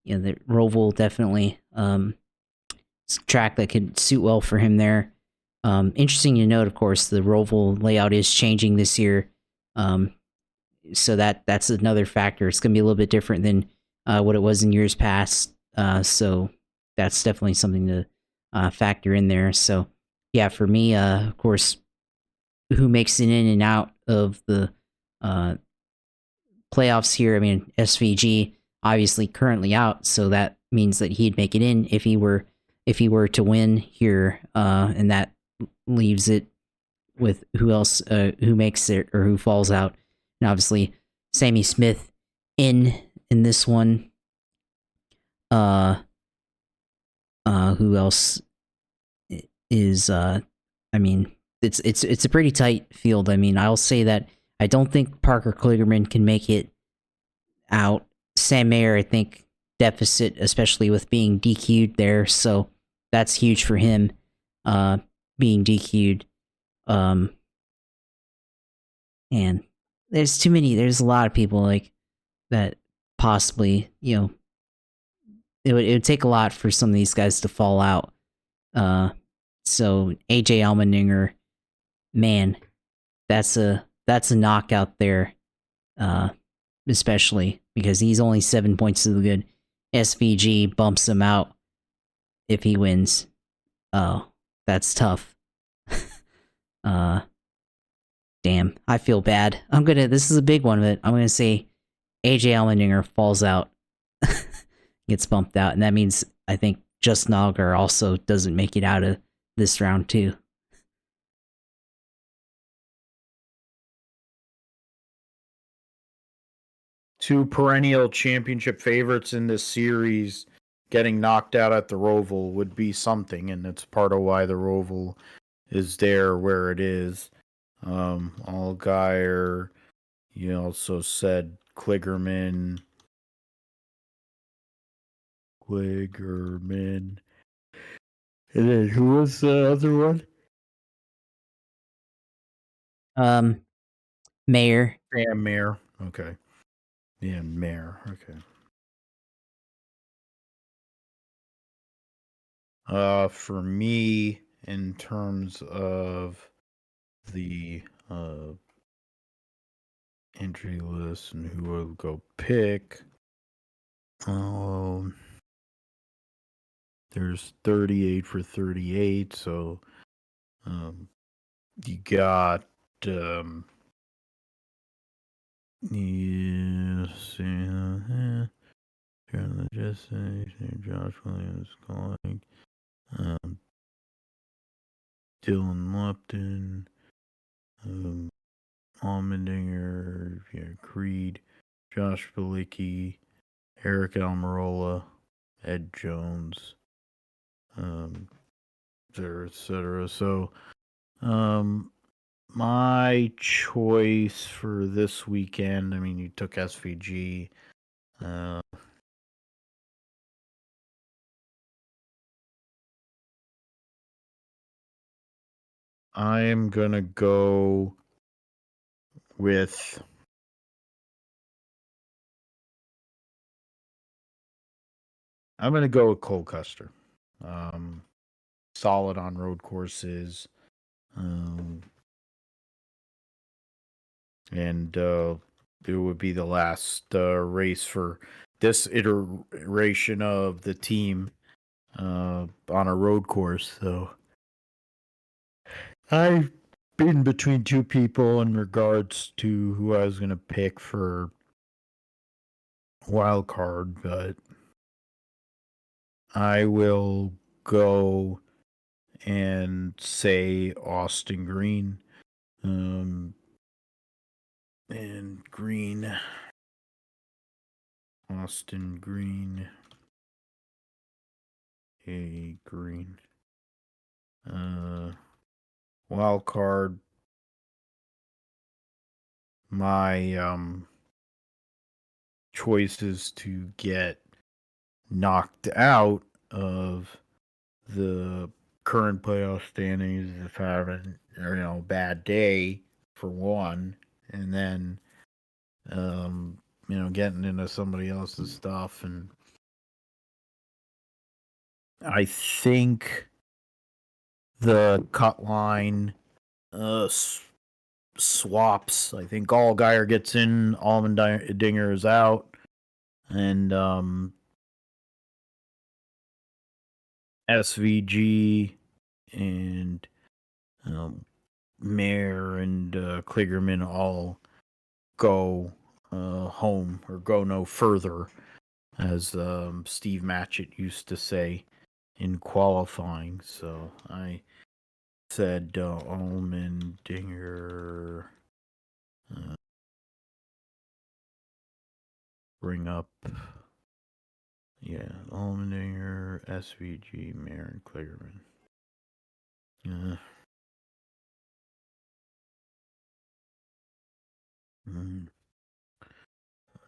B: the Roval definitely it's a track that could suit well for him there. Interesting to note, of course, the Roval layout is changing this year, so that's another factor. It's going to be a little bit different than what it was in years past. So that's definitely something to factor in there. So yeah, for me, of course, who makes it in and out of the uh, playoffs here? I mean, SVG obviously currently out, so that means that he'd make it in if he were to win here, and that leaves it with who else who makes it or who falls out. And obviously, Sammy Smith in this one. Uh, who else is? I mean, it's a pretty tight field. I mean, I'll say that I don't think Parker Kligerman can make it out. Sam Mayer, I think, deficit, especially with being DQ'd there. So that's huge for him, being DQ'd. Um, and there's too many. There's a lot of people like that. Possibly, it would take a lot for some of these guys to fall out. So AJ Allmendinger, man, that's a knockout there. Especially because he's only 7 points to the good. SVG bumps him out if he wins. Oh, that's tough. uh, damn, I feel bad. This is a big one, but I'm gonna say AJ Allmendinger falls out, gets bumped out, and that means I think Just Nogger also doesn't make it out of this round too.
A: Two perennial championship favorites in this series getting knocked out at the Roval would be something, and it's part of why the Roval is there where it is. Allgaier, you also said Kligerman. And then who was the other one?
B: Mayer.
A: Sam Mayer. Okay. Yeah, Mayer. Okay. For me, in terms of the entry list and who I'll go pick, um, there's 38 for 38, so you got Yeah, Karen Logistics, Josh Williams calling. Dylan Lupton, Almendinger, Creed, Josh Balicki, Eric Almirola, Ed Jones, et cetera, et cetera. So, my choice for this weekend, I mean, you took SVG. I am going to go with Cole Custer. Solid on road courses. And it would be the last race for this iteration of the team on a road course. So I've been between two people in regards to who I was going to pick for wild card, but I will go and say Austin Green. And Green. Austin Green. A Green. Wild card. My choices to get knocked out of the current playoff standings if having bad day for one, and then getting into somebody else's stuff. And I think the cut line swaps. I think Allgaier gets in, Allmendinger is out, and SVG and Mayer and Kligerman all go home or go no further, as Steve Matchett used to say in qualifying. So I said Allmendinger. Bring up, Allmendinger, SVG, Mayer, and Kligerman.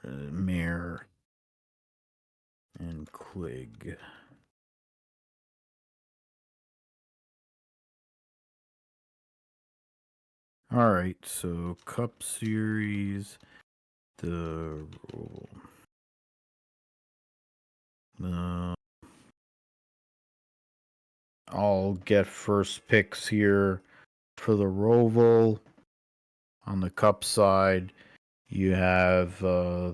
A: Mayer and Klig. All right, so Cup Series, the rule. I'll get first picks here for the Roval. On the Cup side, you have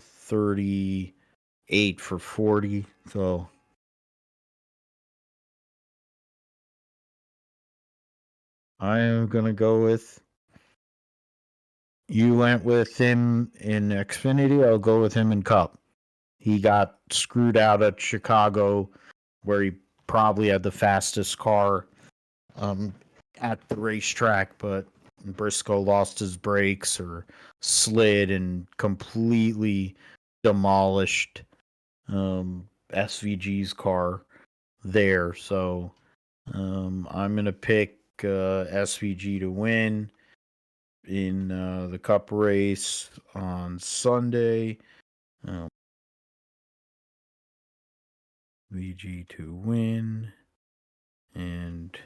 A: 38 for 40. So I am going to go with. You went with him in Xfinity. I'll go with him in Cup. He got screwed out at Chicago, where he probably had the fastest car at the racetrack, but Briscoe lost his brakes or slid and completely demolished SVG's car there. So I'm going to pick SVG to win in the Cup race on Sunday. VG to win. And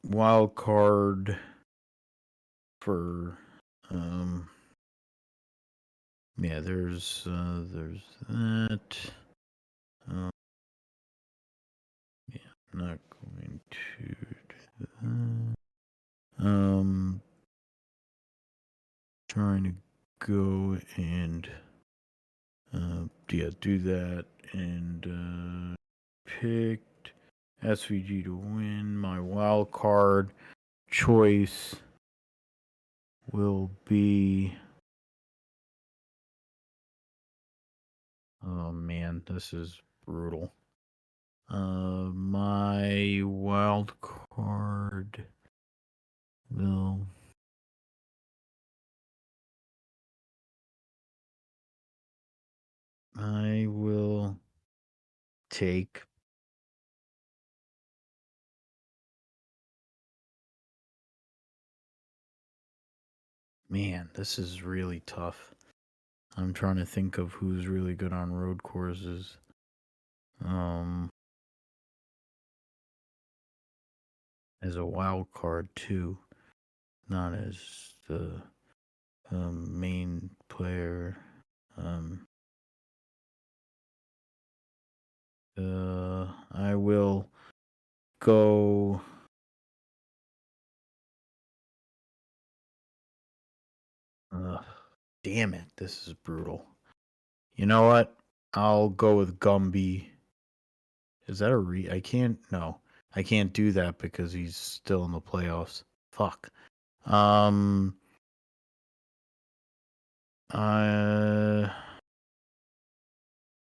A: wild card for there's that. Not going to do that. Trying to go and do that and picked SVG to win. My wild card choice will be. Oh man, this is brutal. My wild card will. I will take. Man, this is really tough. I'm trying to think of who's really good on road courses. As a wild card too, not as the main player. I will go. Damn it, this is brutal. You know what? I'll go with Gumby. Is that a I can't. No, I can't do that because he's still in the playoffs. Fuck. Um. Uh.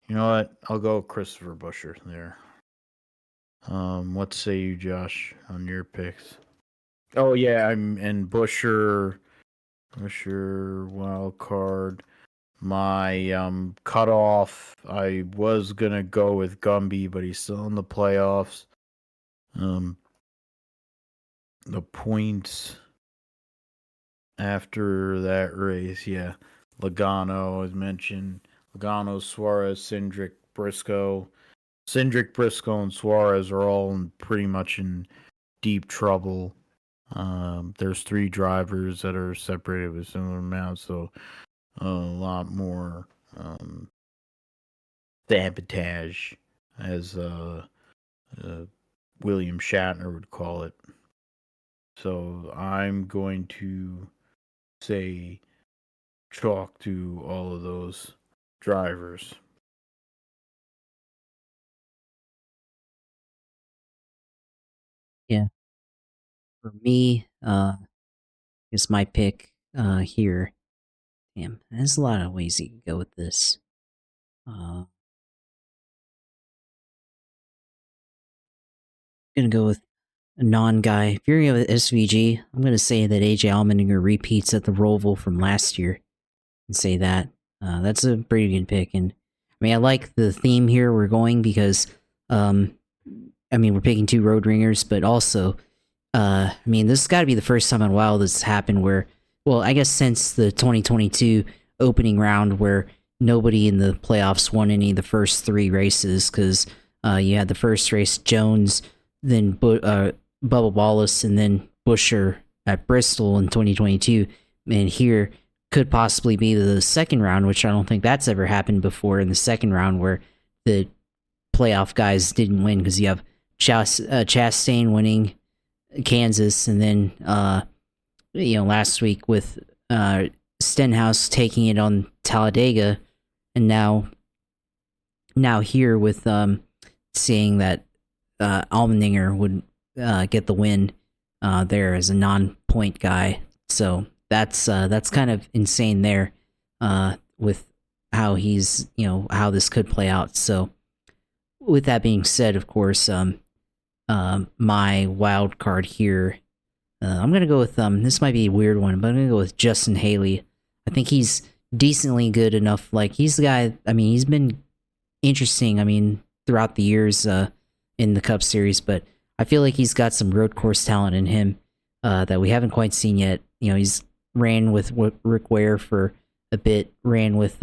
A: You know what? I'll go with Christopher Busher there. What say you, Josh, on your picks? Oh yeah, I'm and Busher wild card. My cutoff. I was gonna go with Gumby, but he's still in the playoffs. The points after that race, yeah. Logano, as mentioned. Logano, Suarez, Cindric, Briscoe. Cindric, Briscoe, and Suarez are all pretty much in deep trouble. There's 3 drivers that are separated with similar amounts, so a lot more sabotage, as William Shatner would call it. So I'm going to say chalk to all of those drivers.
B: Yeah. For me, is my pick here. Damn, there's a lot of ways you can go with this. Gonna go with a non-guy. If you're gonna go with SVG, I'm gonna say that AJ Allmendinger repeats at the Roval from last year, and say that that's a pretty good pick. And I mean, I like the theme here we're going because, I mean, we're picking 2 road ringers, but also, I mean, this has got to be the first time in a while this has happened where, well, I guess since the 2022 opening round where nobody in the playoffs won any of the first 3 races because you had the first race Jones, then Bubba Wallace, and then Busher at Bristol in 2022. And here could possibly be the second round, which I don't think that's ever happened before in the second round where the playoff guys didn't win because you have Chastain winning Kansas, and then last week with Stenhouse taking it on Talladega, and now here with seeing that Allmendinger would get the win there as a non-point guy. So that's kind of insane there with how he's how this could play out. So with that being said, of course, my wild card here, I'm gonna go with this might be a weird one, but I'm gonna go with Justin Haley. I think he's decently good enough. Like he's the guy. I mean, he's been interesting. I mean, throughout the years in the Cup Series, but I feel like he's got some road course talent in him that we haven't quite seen yet. He's ran with Rick Ware for a bit, ran with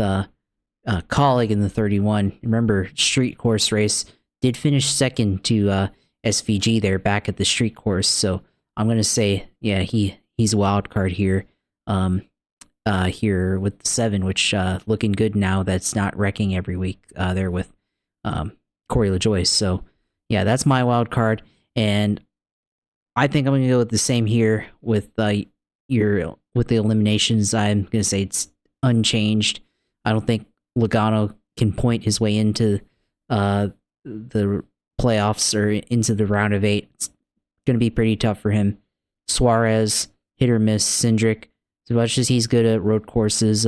B: Colleague in the 31. Remember, street course race, did finish second to SVG there back at the street course. So I'm gonna say, yeah, he's a wild card here. Here with the 7, which looking good now. That's not wrecking every week there with Corey LaJoyce. So yeah, that's my wild card, and I think I'm gonna go with the same here with the eliminations. I'm gonna say it's unchanged. I don't think Logano can point his way into the playoffs or into the round of 8. It's going to be pretty tough for him. Suarez, hit or miss. Cindric, as much as he's good at road courses,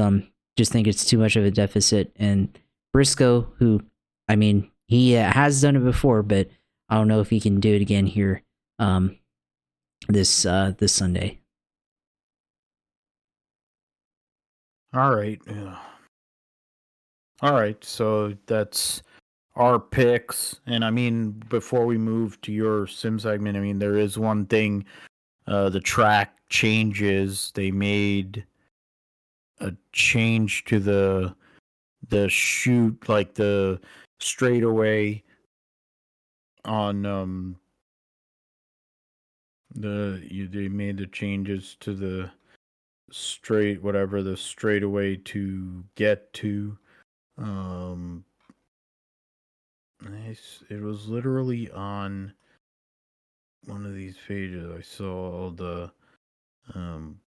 B: just think it's too much of a deficit. And Briscoe, who, I mean, he has done it before, but I don't know if he can do it again here this Sunday.
A: All right. Yeah. All right. So that's our picks. And I mean, before we move to your sim segment, I mean, there is one thing. The track changes. They made a change to the shoot, like the straightaway on they made the changes to the the straightaway to get to um it was literally on one of these pages. I saw all the um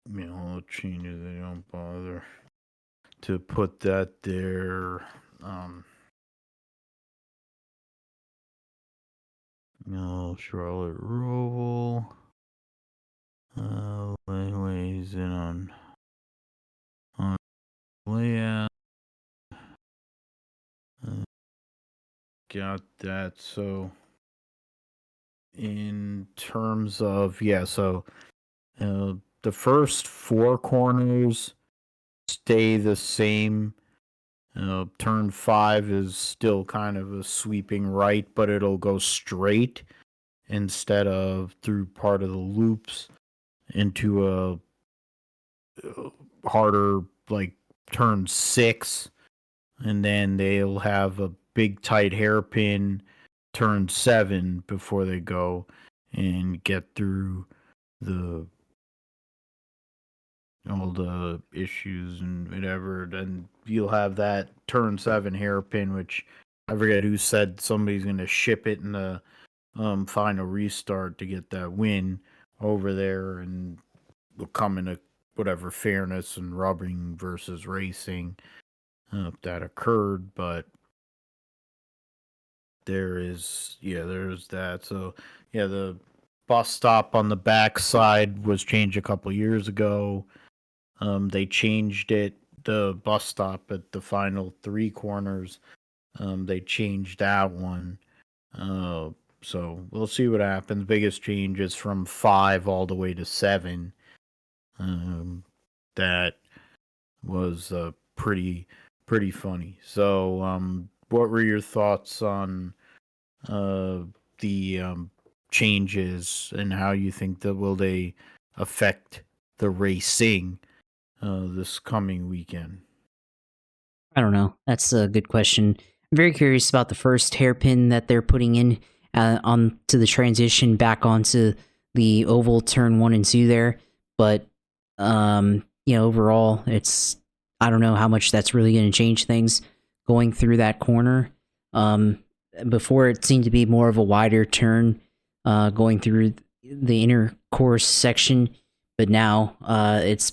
A: all the changes. They don't bother to put that there. Charlotte Roval. Weighs in on layout. Got that. So in terms of the first four corners stay the same. Turn 5 is still kind of a sweeping right, but it'll go straight instead of through part of the loops into a harder, like, turn 6. And then they'll have a big tight hairpin turn 7 before they go and get through the all the issues and whatever. Then you'll have that turn 7 hairpin, which I forget who said somebody's going to ship it in the final restart to get that win over there, and will come into whatever fairness and rubbing versus racing that occurred. But there's that. So the bus stop on the back side was changed a couple years ago. They changed it. The bus stop at the final 3 corners. They changed that one. So we'll see what happens. Biggest change is from 5 all the way to 7. That was pretty funny. So what were your thoughts on the changes and how you think that will they affect the racing this coming weekend?
B: I don't know. That's a good question. I'm very curious about the first hairpin that they're putting in on to the transition back onto the oval turn 1 and 2 there. But overall, I don't know how much that's really going to change things going through that corner. Before it seemed to be more of a wider turn going through the inner course section, but now it's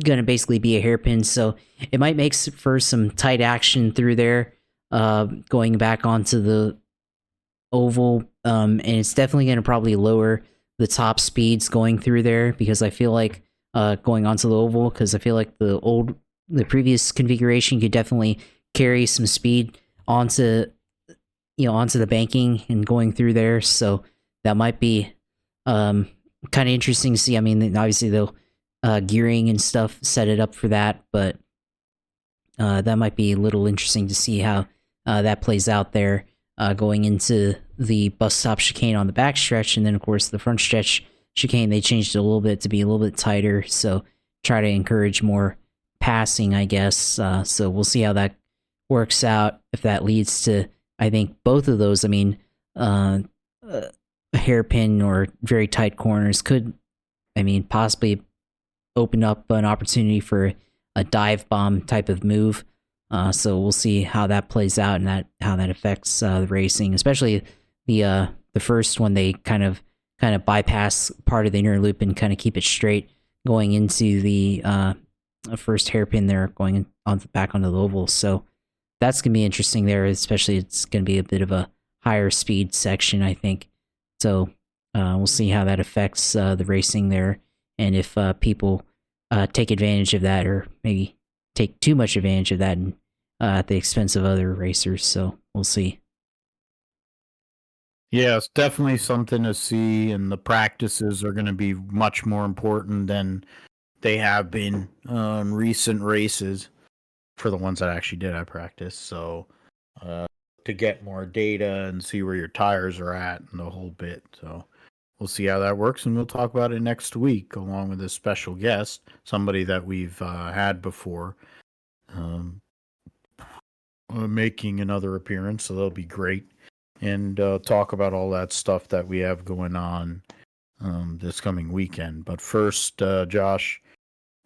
B: gonna basically be a hairpin, so it might make for some tight action through there, going back onto the oval, and it's definitely gonna probably lower the top speeds going through there, because I feel like going onto the oval, because I feel like the previous configuration could definitely carry some speed onto the banking and going through there, so that might be kind of interesting to see. I mean, obviously they'll gearing and stuff set it up for that, but that might be a little interesting to see how that plays out there going into the bus stop chicane on the back stretch, and then of course the front stretch chicane, they changed it a little bit to be a little bit tighter, so try to encourage more passing, I guess. So we'll see how that works out, if that leads to, I think, both of those. I mean, hairpin or very tight corners could, I mean, possibly open up an opportunity for a dive bomb type of move. So we'll see how that plays out and how that affects the racing, especially the first one. They kind of bypass part of the inner loop and kind of keep it straight going into the first hairpin there, going back onto the oval. So that's gonna be interesting there, especially it's gonna be a bit of a higher speed section, I think. So We'll see how that affects the racing there, and if people take advantage of that, or maybe take too much advantage of that at the expense of other racers. So we'll see.
A: Yeah, it's definitely something to see, and the practices are going to be much more important than they have been on recent races for the ones that actually did have practice. So, uh, to get more data and see where your tires are at and the whole bit. So, we'll see how that works, and we'll talk about it next week along with a special guest, somebody that we've had before, um, making another appearance. So that'll be great, and talk about all that stuff that we have going on this coming weekend. But first, Josh,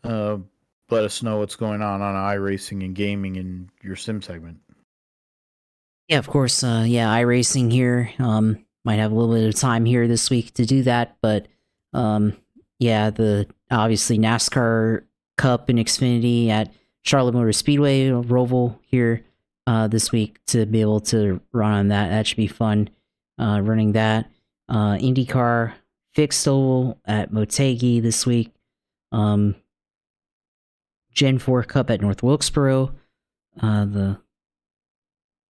A: uh, let us know what's going on iRacing and gaming in your sim segment.
B: Yeah, of course. Yeah, iRacing here. Might have a little bit of time here this week to do that, but yeah, the obviously NASCAR Cup in Xfinity at Charlotte Motor Speedway, Roval here this week to be able to run on that. That should be fun. Running that. IndyCar fixed oval at Motegi this week. Gen 4 Cup at North Wilkesboro. The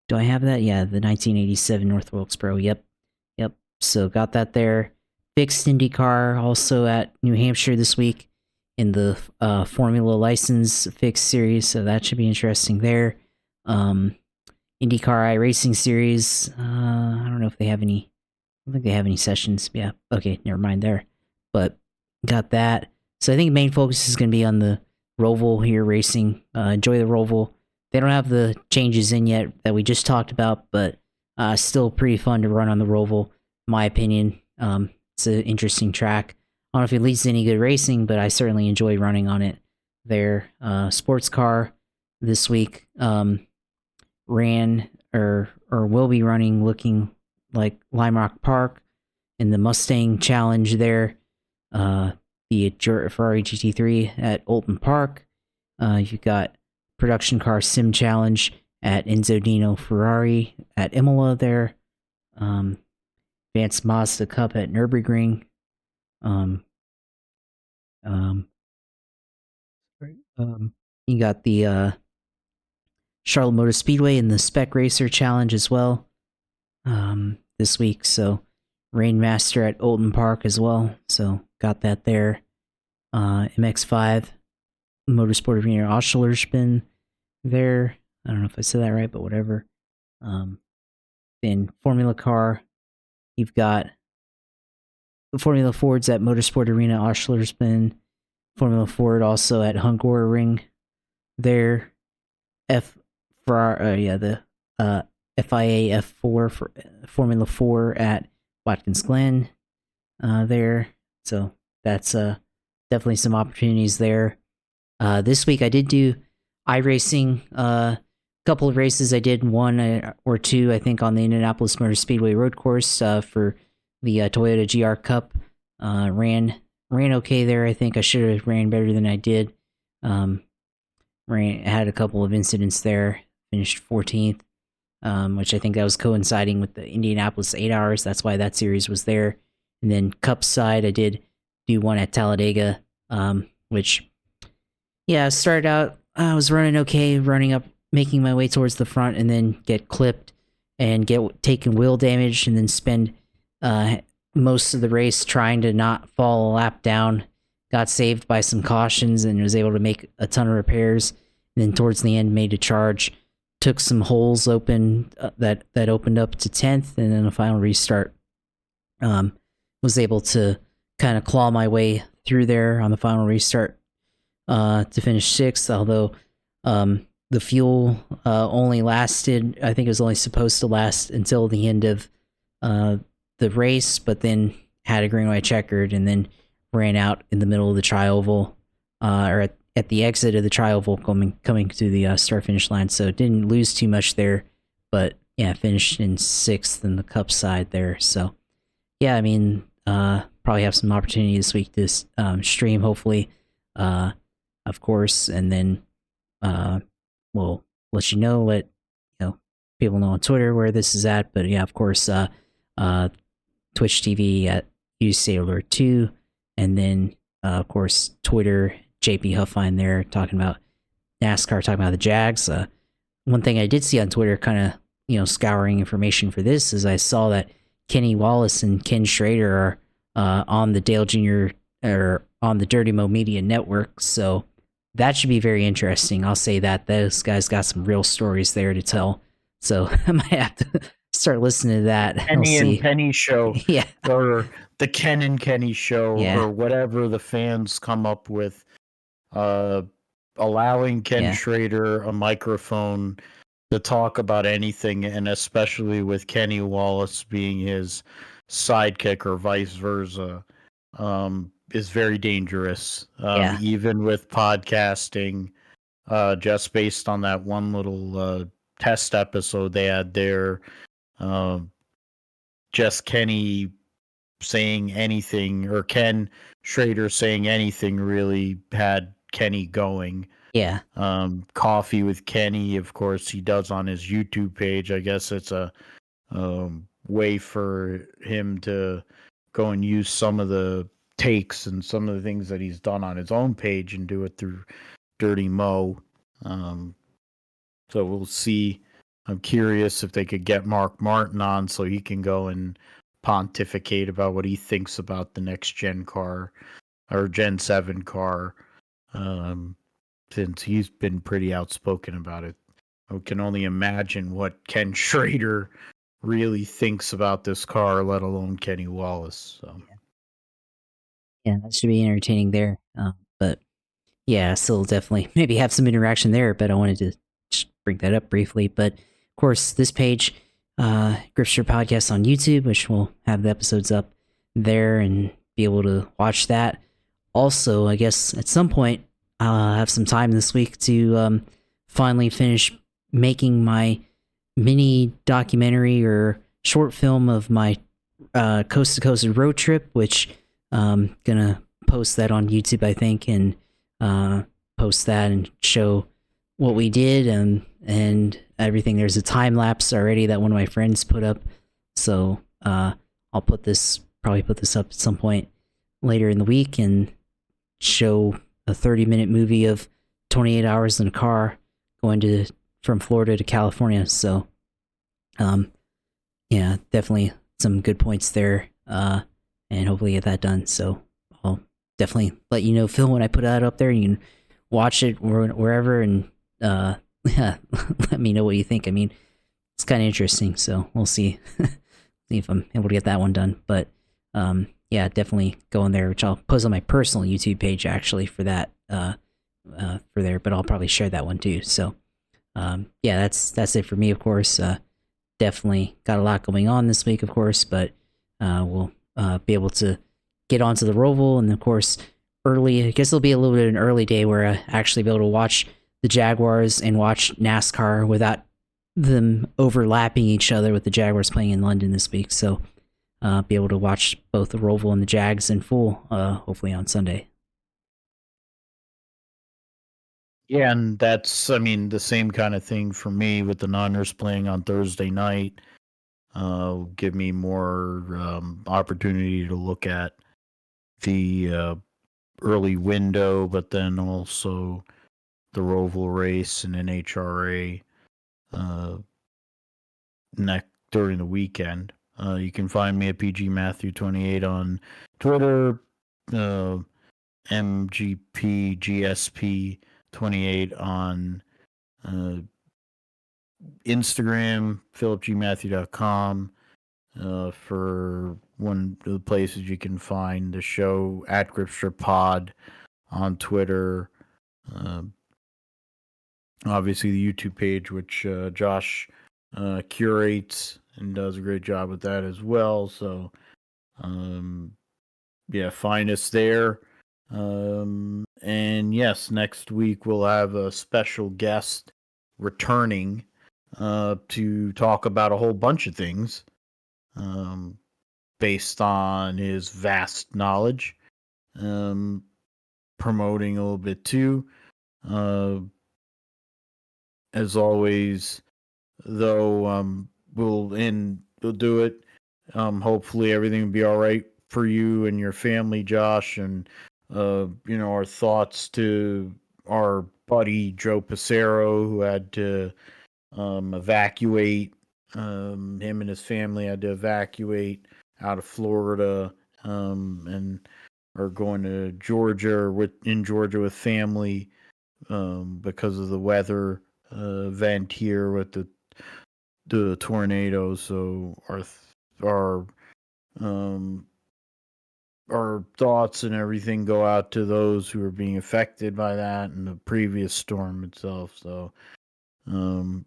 B: Do I have that? Yeah, the 1987 North Wilkesboro. Yep. Yep. So got that there. Fixed IndyCar also at New Hampshire this week in the Formula License Fixed Series. So that should be interesting there. IndyCar iRacing Series. I don't know if they have any. I don't think they have any sessions. Yeah. Okay. Never mind there. But got that. So I think the main focus is going to be on the Roval here racing. Enjoy the Roval. They don't have the changes in yet that we just talked about, but still pretty fun to run on the Roval, in my opinion. It's an interesting track. I don't know if it leads to any good racing, but I certainly enjoy running on it there. Sports car this week ran or will be running looking like Lime Rock Park in the Mustang Challenge there. The Ferrari GT3 at Alton Park. You've got Production Car Sim Challenge at Enzo Dino Ferrari at Imola there. Advanced Mazda Cup at Nürburgring. You got the Charlotte Motor Speedway in the Spec Racer Challenge as well this week. So Rainmaster at Alton Park as well. So got that there. MX5 Motorsport Arena Oslerspin there. I don't know if I said that right, but whatever. Then Formula Car, you've got the Formula Fords at Motorsport Arena Oslerspin. Formula Ford also at Hungaroring there. The FIA F4 for Formula 4 at Watkins Glen there. So that's definitely some opportunities there. This week I did do iRacing. A couple of races I did, one or two, I think, on the Indianapolis Motor Speedway road course for the Toyota GR Cup. Ran okay there. I think I should have ran better than I did. Had a couple of incidents there. Finished 14th, which I think that was coinciding with the Indianapolis 8 hours. That's why that series was there. And then Cup side, I did do one at Talladega, which, yeah, started out, I was running okay, running up, making my way towards the front, and then get clipped and get taken wheel damage, and then spend most of the race trying to not fall a lap down. Got saved by some cautions and was able to make a ton of repairs. And then towards the end, made a charge, took some holes open that opened up to 10th, and then a final restart. Was able to kind of claw my way through there on the final restart to finish 6th, although the fuel only lasted, I think it was only supposed to last until the end of the race, but then had a green white checkered and then ran out in the middle of the tri-oval, or at the exit of the tri-oval coming to the start finish line. So didn't lose too much there, but yeah, finished in 6th in the Cup side there. So yeah, I mean, probably have some opportunity this week to stream, hopefully, of course, and then we'll let you know, let people know on Twitter where this is at. But yeah, of course, Twitch TV at Hughes Sailor 2, and then, of course, Twitter, JP Huffine there talking about NASCAR, talking about the Jags. One thing I did see on Twitter, kind of, scouring information for this, is I saw that Kenny Wallace and Ken Schrader are on the Dale Jr. or on the Dirty Mo Media Network. So that should be very interesting. I'll say that those guys got some real stories there to tell. So I might have to start listening to that.
A: Kenny and Penny show,
B: Yeah,
A: or the Ken and Kenny show,
B: Yeah.
A: or whatever the fans come up with. Allowing Ken
B: Yeah.
A: Schrader a microphone to talk about anything, and especially with Kenny Wallace being his sidekick or vice versa, is very dangerous.
B: Yeah.
A: Even with podcasting, just based on that one little test episode they had there, just Kenny saying anything, or Ken Schrader saying anything, really had Kenny going.
B: Yeah.
A: Coffee with Kenny, of course, he does on his YouTube page. I guess it's a way for him to go and use some of the takes and some of the things that he's done on his own page and do it through Dirty Mo. So we'll see. I'm curious if they could get Mark Martin on so he can go and pontificate about what he thinks about the next gen car or Gen 7 car, since he's been pretty outspoken about it. I can only imagine what Ken Schrader really thinks about this car, let alone Kenny Wallace. So.
B: Yeah, that should be entertaining there. But yeah, still definitely maybe have some interaction there, but I wanted to just bring that up briefly. But of course, this page, Gripster Podcast on YouTube, which will have the episodes up there and be able to watch that. Also, I guess at some point, I'll have some time this week to finally finish making my mini documentary or short film of my coast to coast road trip, which gonna post that on YouTube, I think, and post that and show what we did and everything. There's a time lapse already that one of my friends put up, so I'll probably put this up at some point later in the week and show a 30-minute movie of 28 hours in a car going from Florida to California. So yeah, definitely some good points there, and hopefully get that done. So I'll definitely let you know, Phil, when I put that up there. You can watch it wherever, and yeah, let me know what you think. I mean, it's kind of interesting, so we'll see see if I'm able to get that one done. But yeah, definitely go in there, which I'll post on my personal YouTube page actually for that for there. But I'll probably share that one too. So yeah, that's it for me, of course. Definitely got a lot going on this week, of course, but we'll be able to get onto the Roval, and of course, I guess it'll be a little bit of an early day where I actually be able to watch the Jaguars and watch NASCAR without them overlapping each other, with the Jaguars playing in London this week. So be able to watch both the Roval and the Jags in full, hopefully on Sunday.
A: Yeah, and that's, I mean, the same kind of thing for me with the Niners playing on Thursday night. Give me more opportunity to look at the early window, but then also the Roval race and NHRA during the weekend. You can find me at PGMatthew28 on Twitter, MGPGSP28 on Instagram, philipgmatthew.com for one of the places you can find the show, at Gripster Pod on Twitter. Obviously, the YouTube page, which Josh curates and does a great job with that as well. So, yeah, find us there. And yes, next week we'll have a special guest returning to talk about a whole bunch of things based on his vast knowledge. Promoting a little bit too. As always, though, we'll do it. Hopefully everything will be all right for you and your family, Josh, and our thoughts to our buddy Joe Passero, who had to evacuate. Him and his family had to evacuate out of Florida, and are going to Georgia, or in Georgia with family, because of the weather event here with the tornadoes. So our um, our thoughts and everything go out to those who are being affected by that and the previous storm itself. So um,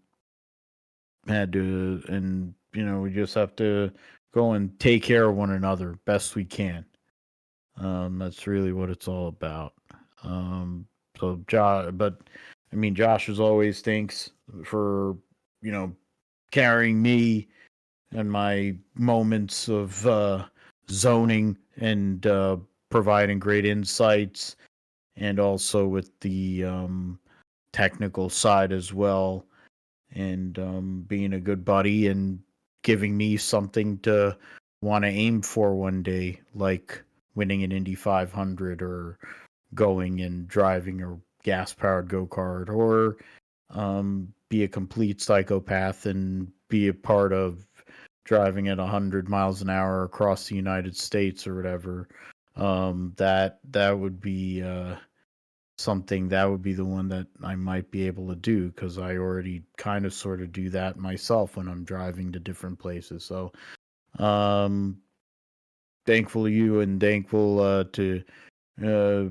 A: had to, and we just have to go and take care of one another best we can. That's really what it's all about. Um, so Josh, but I mean, Josh, as always, thanks for carrying me and my moments of zoning and providing great insights, and also with the technical side as well, and being a good buddy and giving me something to want to aim for one day, like winning an Indy 500, or going and driving a gas powered go kart, or be a complete psychopath and be a part of driving at 100 miles an hour across the United States or whatever. That would be something, that would be the one that I might be able to do, because I already kind of sort of do that myself when I'm driving to different places. So um thankful to you, and thankful to uh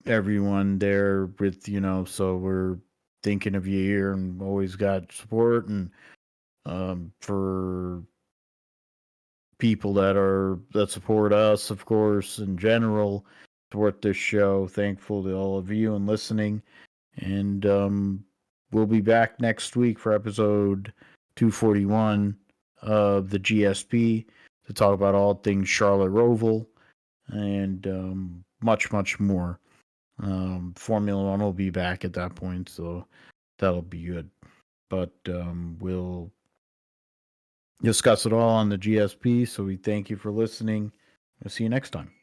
A: everyone there with, so we're thinking of you here and always got support. And for people that support us, of course, in general, support this show, thankful to all of you and listening. And we'll be back next week for episode 241 of the GSP to talk about all things Charlotte Roval, and much, much more. Formula One will be back at that point, so that'll be good. But we'll discuss it all on the GSP. So we thank you for listening. We'll see you next time.